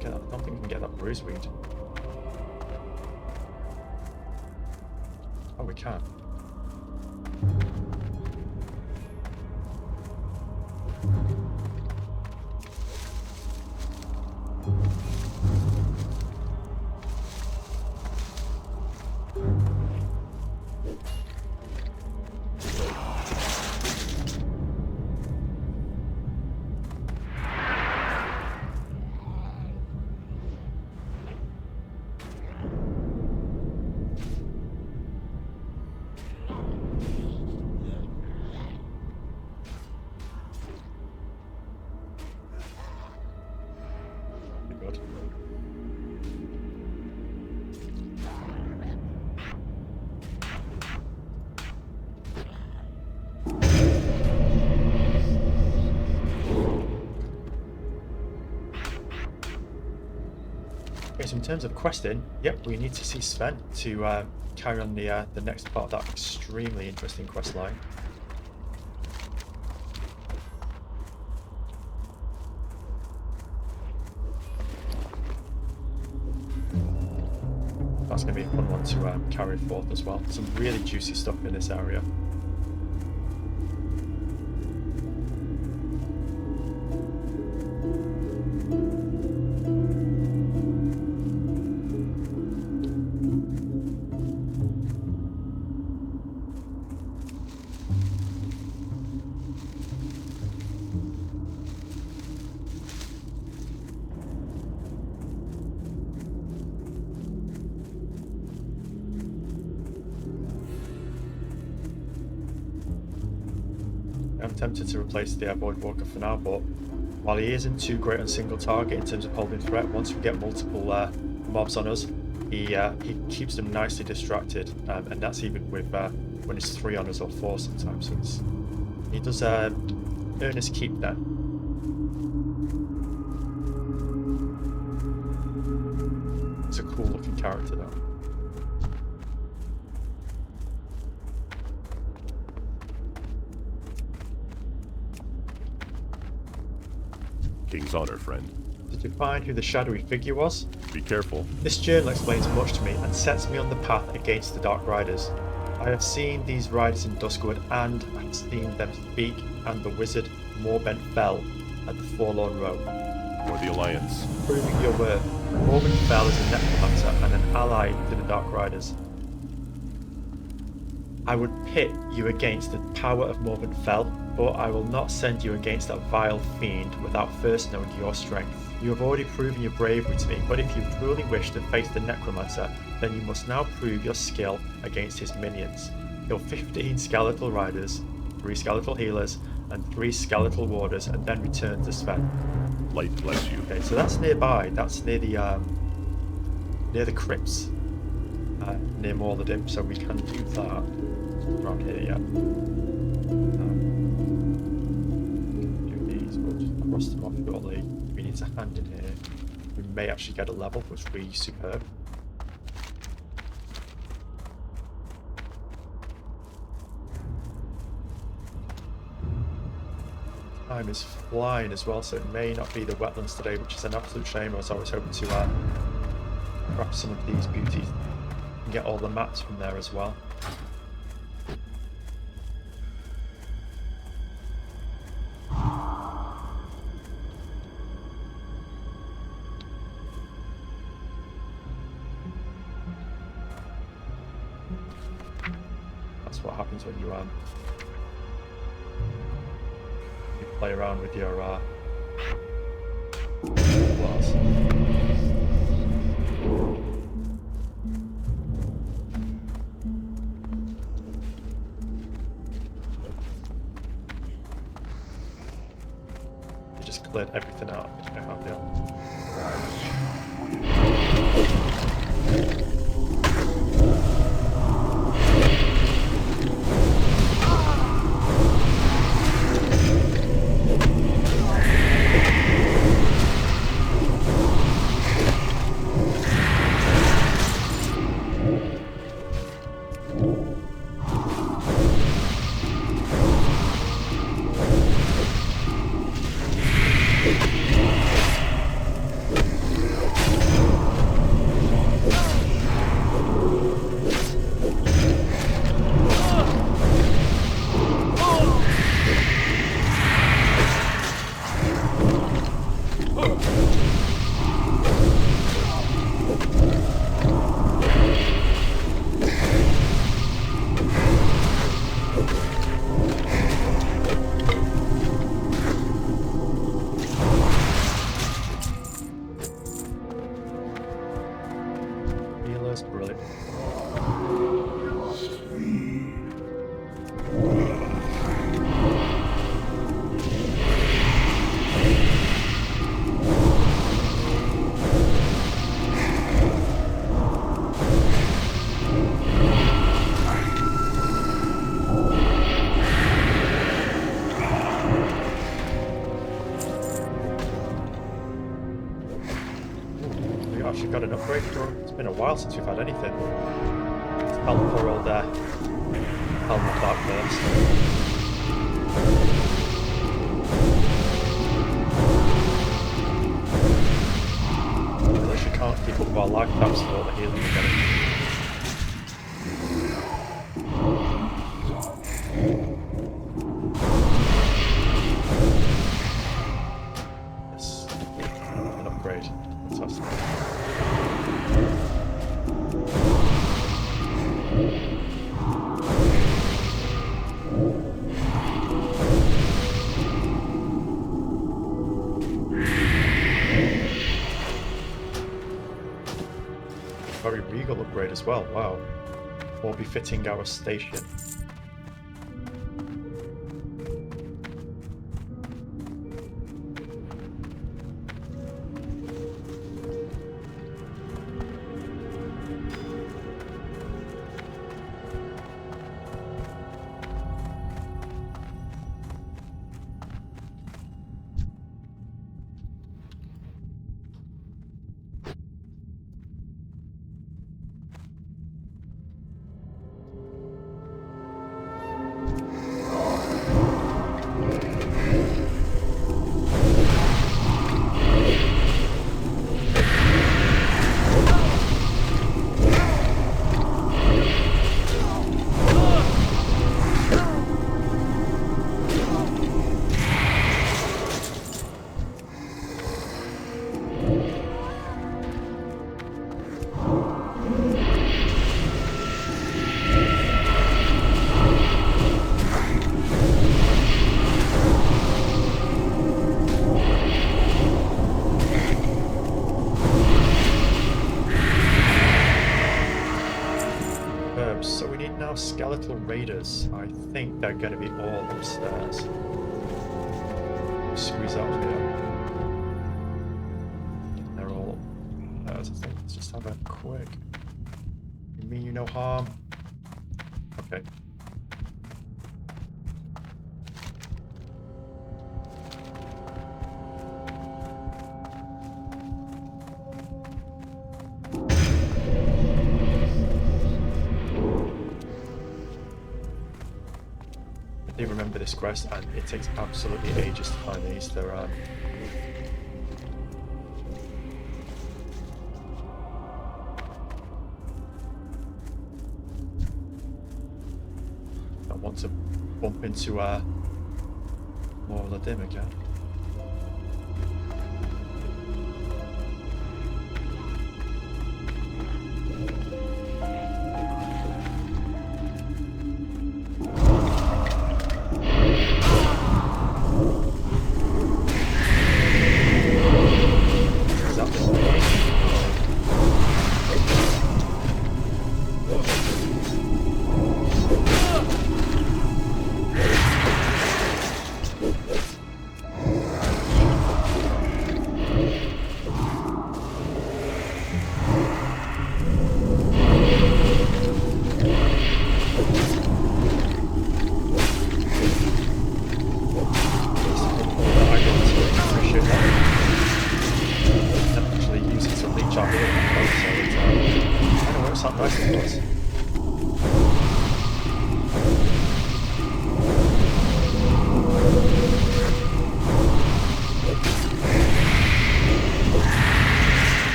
get, I don't think we can get that bruiseweed. Oh, we can. Good. Okay, so in terms of questing, yep, we need to see Sven to carry on the next part of that extremely interesting quest line. That's going to be a fun one to carry forth as well. Some really juicy stuff in this area. I'm tempted to replace the Voidwalker for now, but while he isn't too great on single target in terms of holding threat, once we get multiple mobs on us, he keeps them nicely distracted, and that's even with when it's 3 on us or 4 sometimes. So he does earn his keep then. He's a cool looking character though. King's honor, friend. Did you find who the shadowy figure was? Be careful. This journal explains much to me and sets me on the path against the Dark Riders. I have seen these riders in Duskwood and I've seen them speak, and the wizard Morbent fell at the Forlorn Row. For the Alliance. Proving your worth, Morbent fell as a necromancer and an ally to the Dark Riders. I would pit you against the power of Morbent Fell, but I will not send you against that vile fiend without first knowing your strength. You have already proven your bravery to me, but if you truly wish to face the Necromancer, then you must now prove your skill against his minions. Kill 15 skeletal riders, 3 skeletal healers, and 3 skeletal warders, and then return to Sven. Light bless you. Okay, so that's nearby. That's near the crypts, near Morladim, so we can do that. Around here, yeah. Do these, we'll just cross them off shortly. We need a hand in here. We may actually get a level, which would be superb. Time is flying as well, so it may not be the wetlands today, which is an absolute shame, as I was hoping to grab some of these beauties and get all the maps from there as well. That's what happens when you play around with your class. You just cleared everything out. I have the brilliant. We actually got an upgrade for it. It's been a while since we've had anything. Let's help for all there. Helm of Dark first. Unless you can't keep up with our lifetimes for all the healing we're getting. Yes. An upgrade. Fantastic. Very regal upgrade as well, wow. More befitting our station. now skeletal raiders. I think they're going to be all upstairs. Squeeze out of here. They're all upstairs, I think. Let's just have a quick. You mean you no harm? Okay. I do remember this quest, and it takes absolutely ages to find these. They're I want to bump into more of the dim again.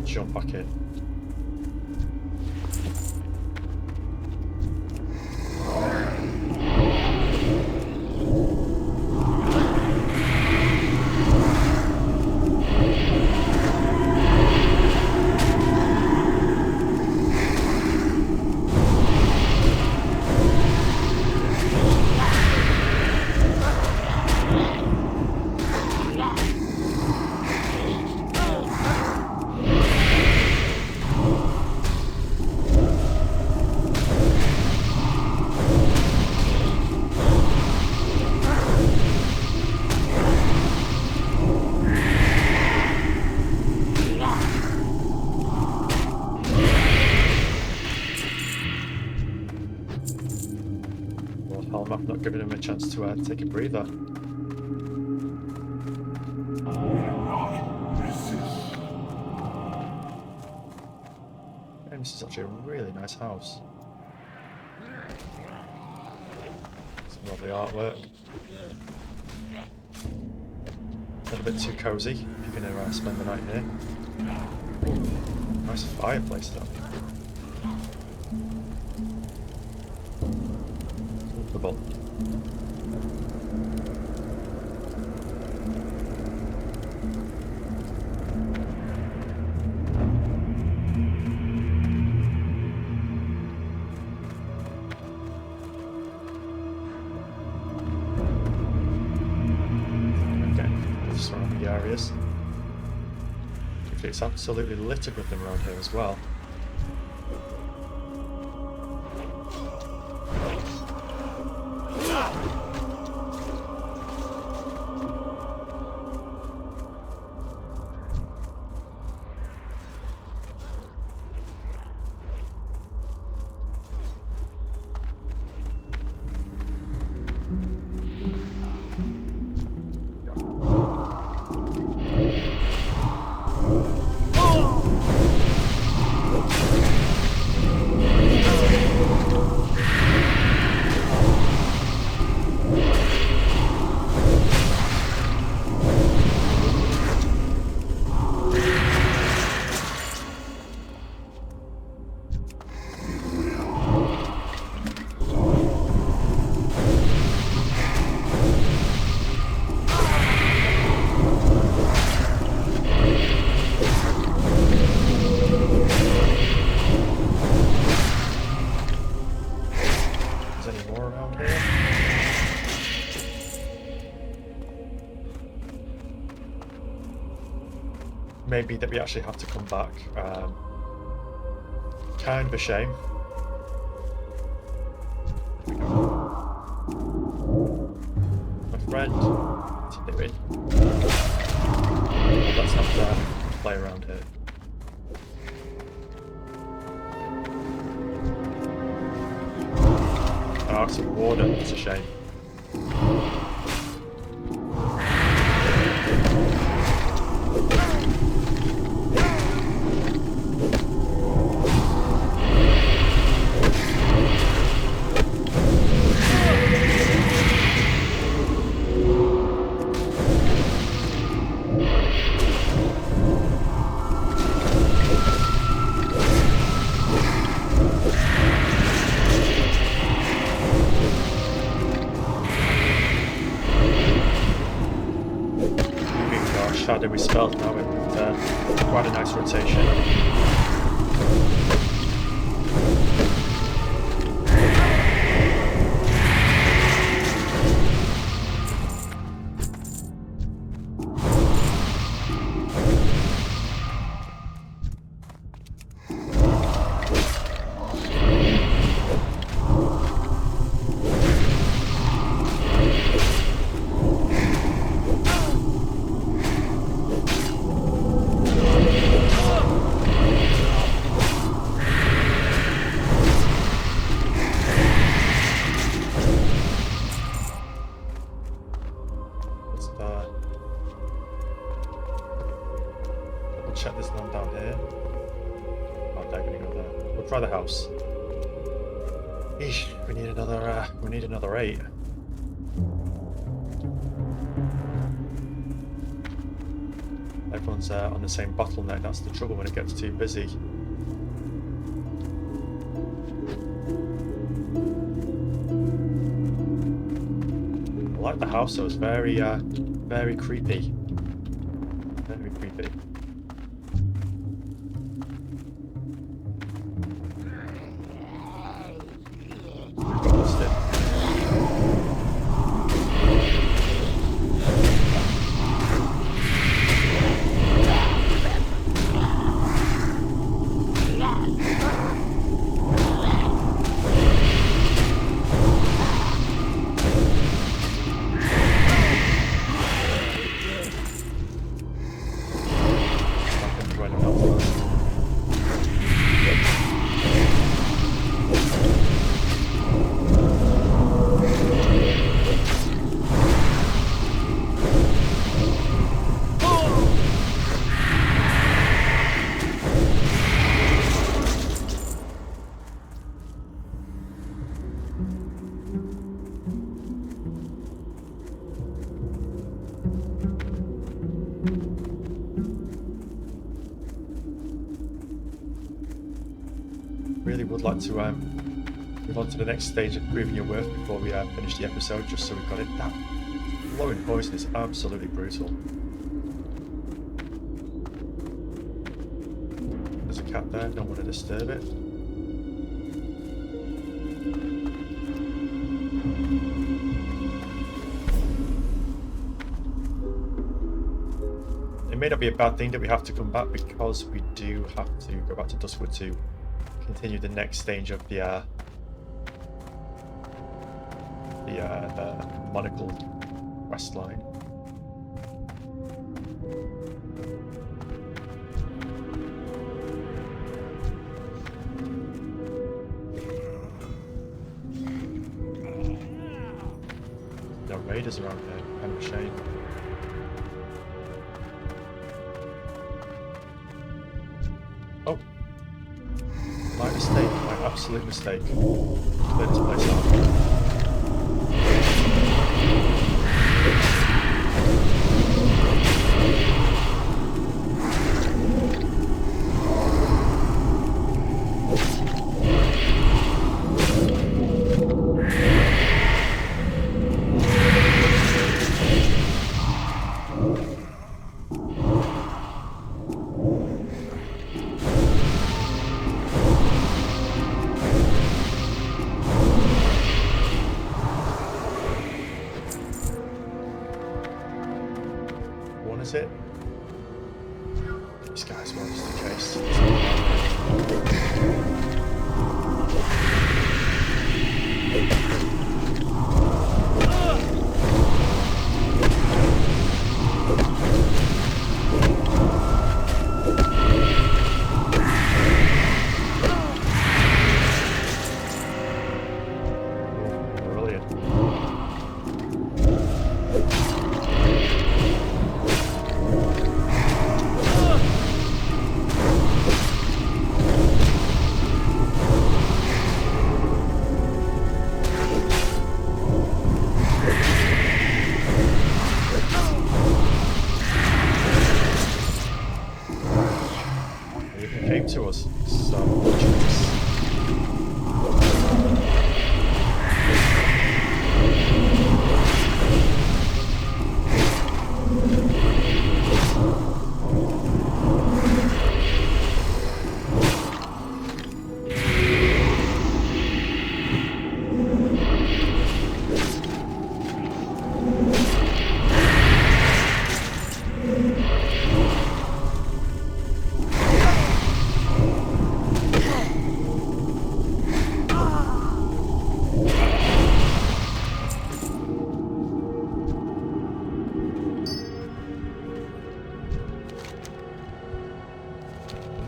Jump back in. I've not given him a chance to take a breather. And this is actually a really nice house. Some lovely artwork. A little bit too cozy if you're going to spend the night here. Nice fireplace though. Comfortable. Surrounding areas. It's absolutely littered with them around here as well. Maybe that we actually have to come back Kind of a shame. Here we go. My friend, what's he doing? Well, let's not play around here. Oh, it's a warder. It's a shame. Shadowy spells now with quite a nice rotation. Check this one down here. Oh, they're gonna go there. We'll try the house. Eesh, we need another 8. Everyone's on the same bottleneck. That's the trouble when it gets too busy. I like the house, though. It's very creepy. Very creepy. Really would like to move on to the next stage of proving your worth before we finish the episode, just so we've got it. That flowing poison is absolutely brutal. There's a cat there, don't want to disturb it. It may not be a bad thing that we have to come back, because we do have to go back to Duskwood to continue the next stage of the monocle quest line. No raiders around here, kind of a shame. Oh. My mistake, my absolute mistake. Clear this place out. Is it? This guy's well, just in case. to us. So, choose.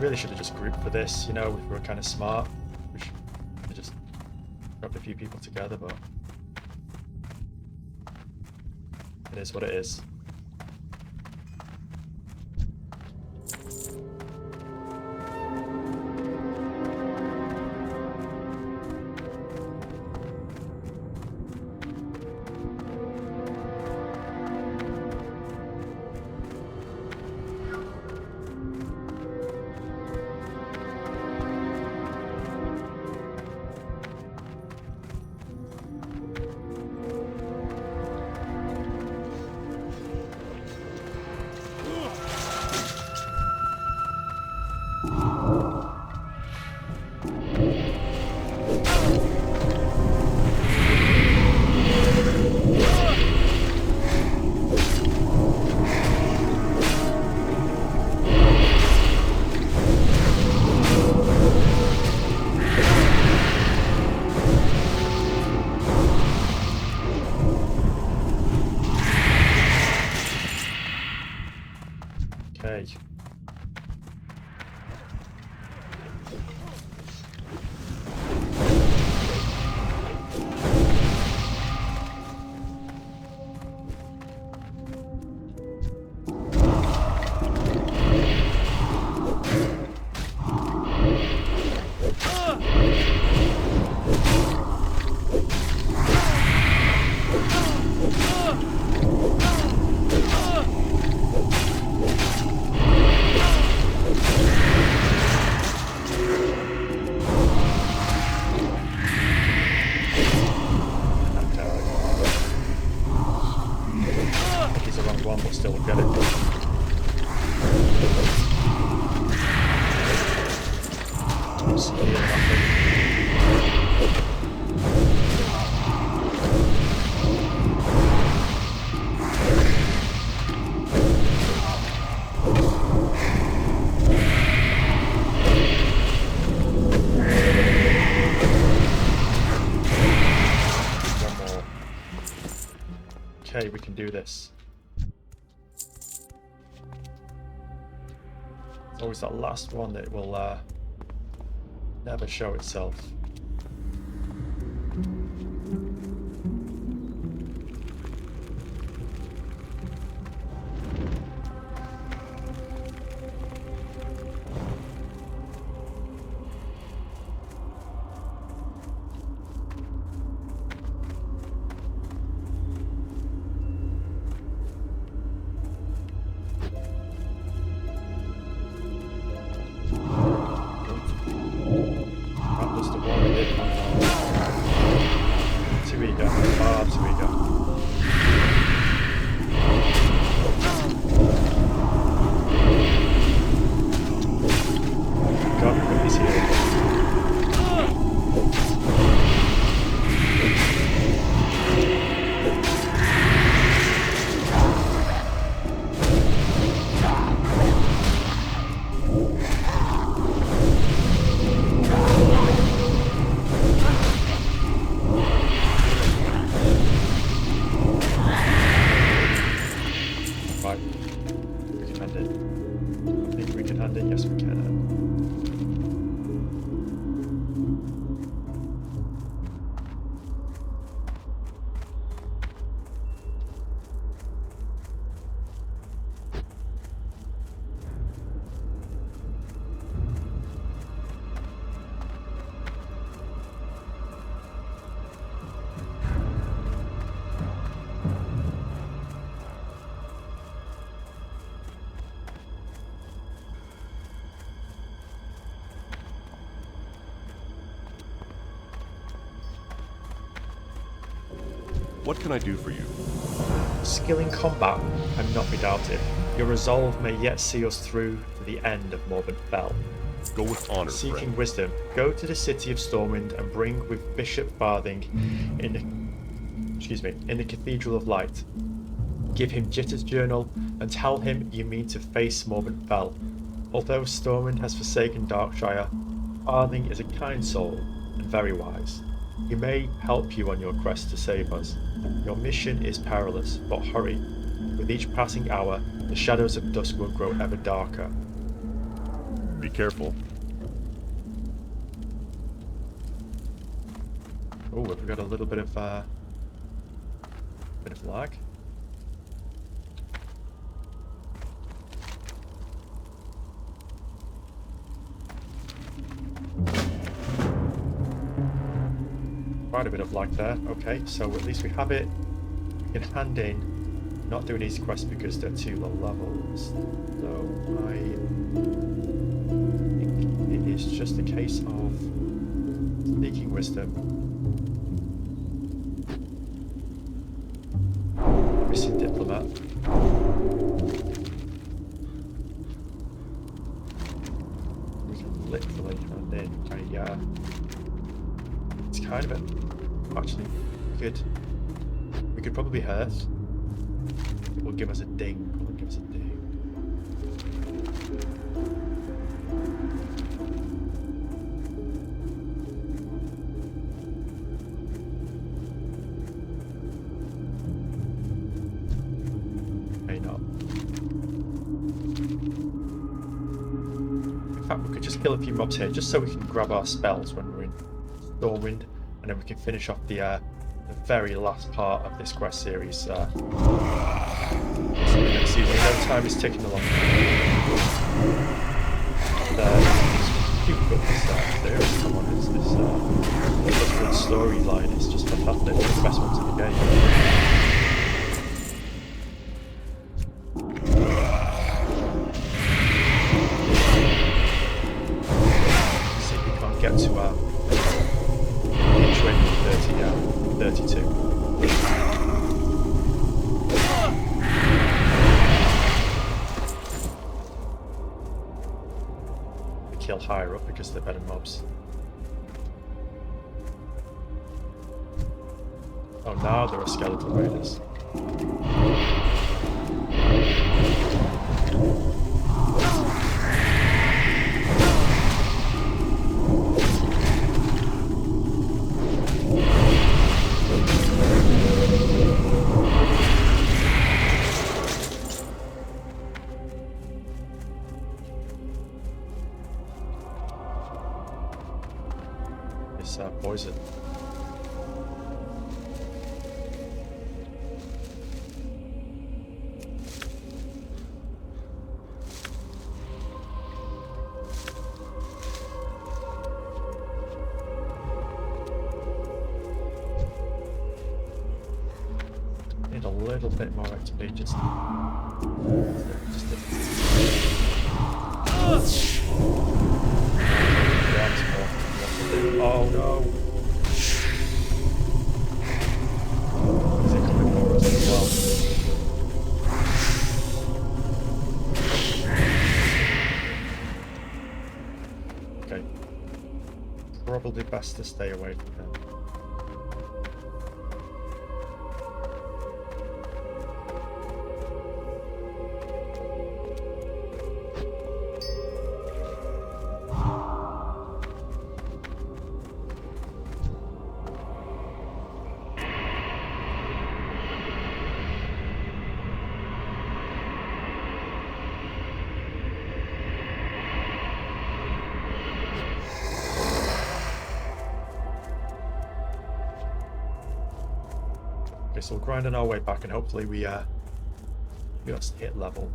Really should have just grouped for this, you know, if we were kind of smart. We should have just grabbed a few people together, but it is what it is. Okay. One, but still we'll get it. One more. Okay, we can do this. Always that last one that will never show itself. What can I do for you? Skill in combat cannot be doubted. Your resolve may yet see us through to the end of Morbid Fell. Go with honor, Seeking friend. wisdom, go to the city of Stormwind and bring with Bishop Farthing in the Cathedral of Light. Give him Jitter's journal and tell him you mean to face Morbid Fell. Although Stormwind has forsaken Darkshire, Farthing is a kind soul and very wise. He may help you on your quest to save us. Your mission is perilous, but hurry. With each passing hour, the shadows of Duskwood grow ever darker. Be careful. Oh, we've got a little bit of lag. Quite a bit of lag there. Okay, so at least we have it. We can hand in. Not doing these quests because they're too low levels. So I think it is just a case of seeking wisdom. Missing diplomat. We can literally hand in. It's kind of it. Actually, we could probably hurt. It will give us a ding. It will give us a ding. May not. In fact, we could just kill a few mobs here, just so we can grab our spells when we're in Stormwind, and then we can finish off the very last part of this quest series. So we can see no time is ticking along. Keep up this there. Come on, this storyline is just fantastic. It's the best ones in the game. See if we can't get to our inch rate of 30 now. 32. We kill higher up because they're better mobs. Oh, now there are skeletal raiders. Poison. Need a little bit more XP just Oh no! Is it coming for us as well? Okay. Probably best to stay away from them. Okay, so we'll grind on our way back and hopefully we just hit level.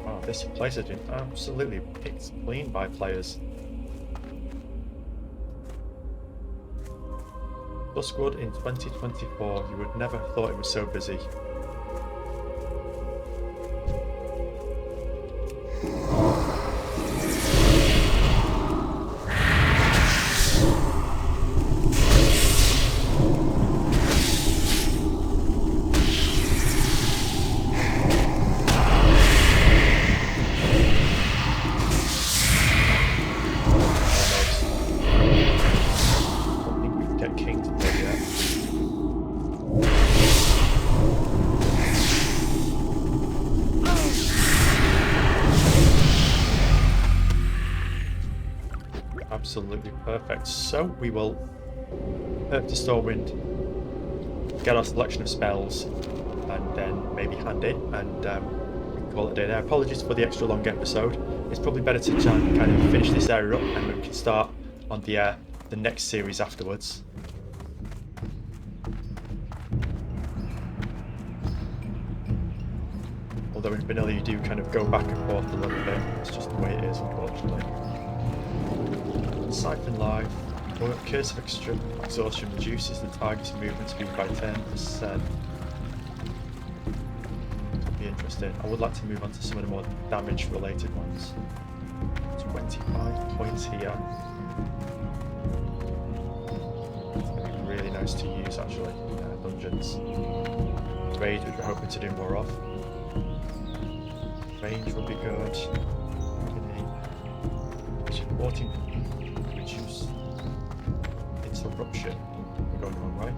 Wow, this place has been absolutely picked clean by players. Duskwood in 2024. You would never have thought it was so busy. Absolutely perfect. So we will Earth to Stormwind, get our selection of spells, and then maybe hand in, and we can call it a day there. Apologies for the extra long episode. It's probably better to try and kind of finish this area up, and then we can start on the next series afterwards. Although in vanilla you do kind of go back and forth a little bit. It's just the way it is, unfortunately. Siphon Life. Curse of Exhaustion reduces the target's movement speed by 10%. Be interesting. I would like to move on to some of the more damage related ones. 25 points here. It's going to be really nice to use actually. Dungeons. Raid, which we're hoping to do more of. Range will be good. 14 reduce interruption. We're going the wrong way.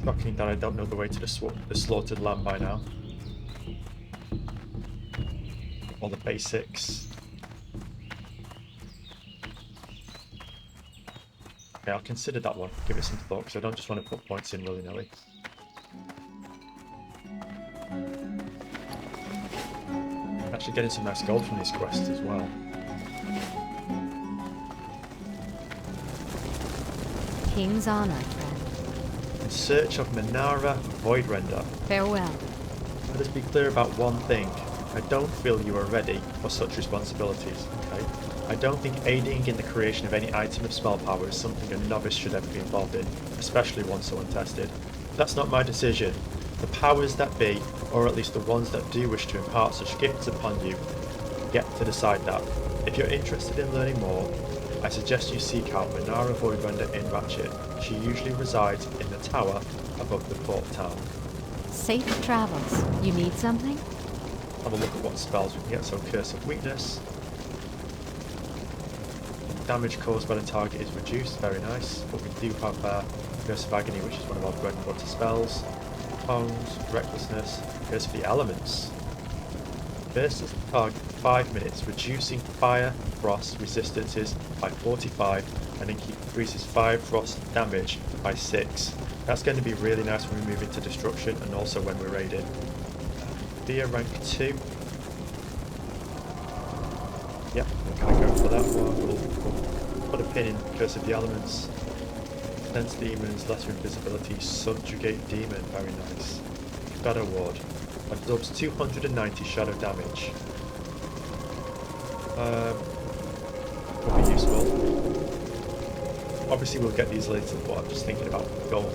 Shocking that I don't know the way to the slaughtered lamb by now. All the basics. Okay, I'll consider that one. Give it some thought because I don't just want to put points in willy-nilly. Actually getting some nice gold from these quests as well. King's honor, friend. In search of Manara Voidrender. Farewell. Let us be clear about one thing. I don't feel you are ready for such responsibilities, okay? I don't think aiding in the creation of any item of spell power is something a novice should ever be involved in, especially one so untested. That's not my decision. The powers that be, or at least the ones that do wish to impart such gifts upon you, get to decide that. If you're interested in learning more, I suggest you seek out Manara Voidrender in Ratchet. She usually resides in the tower above the port town. Safe travels. You need something? Have a look at what spells we can get. So Curse of Weakness. Damage caused by the target is reduced, very nice. But we do have Curse of Agony, which is one of our bread and butter spells. Tongues, Recklessness, Curse of the Elements. Bursts the target for 5 minutes, reducing fire, frost resistances by 45, and increases 5 frost damage by 6. That's going to be really nice when we move into Destruction and also when we're raiding. Fear rank 2. Yep, we're going to go for that one. We'll put a pin in Curse of the Elements. Sense Demons, Lesser Invisibility, Subjugate Demon, very nice. Shadow Ward, absorbs 290 shadow damage. Could be useful. Obviously we'll get these later, but I'm just thinking about gold.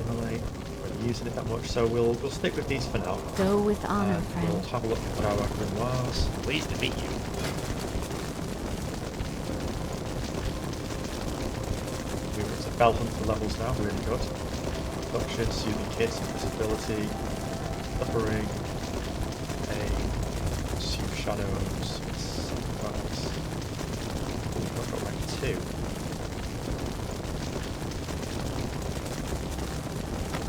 Immolate, we're using it that much, so we'll stick with these for now. Go with honor, friend. We'll have a look at our grimoires. Pleased to meet you. Bell hunt for levels now, really good. Production, Soothing Kiss, Invisibility, Suffering, Aim, Pursue Shadows, Sacrifice. Ooh, I've got rank 2.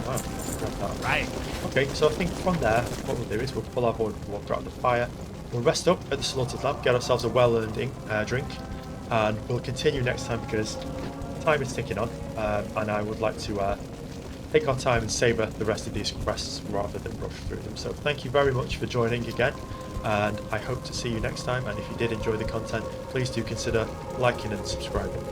Wow, grab that. Right. Okay, so I think from there, what we'll do is we'll pull our board and walk out of the fire. We'll rest up at the Slaughtered Lamb, get ourselves a well-earned drink, and we'll continue next time because time is ticking on, and I would like to take our time and savour the rest of these quests rather than rush through them. So thank you very much for joining again, and I hope to see you next time. And if you did enjoy the content, please do consider liking and subscribing.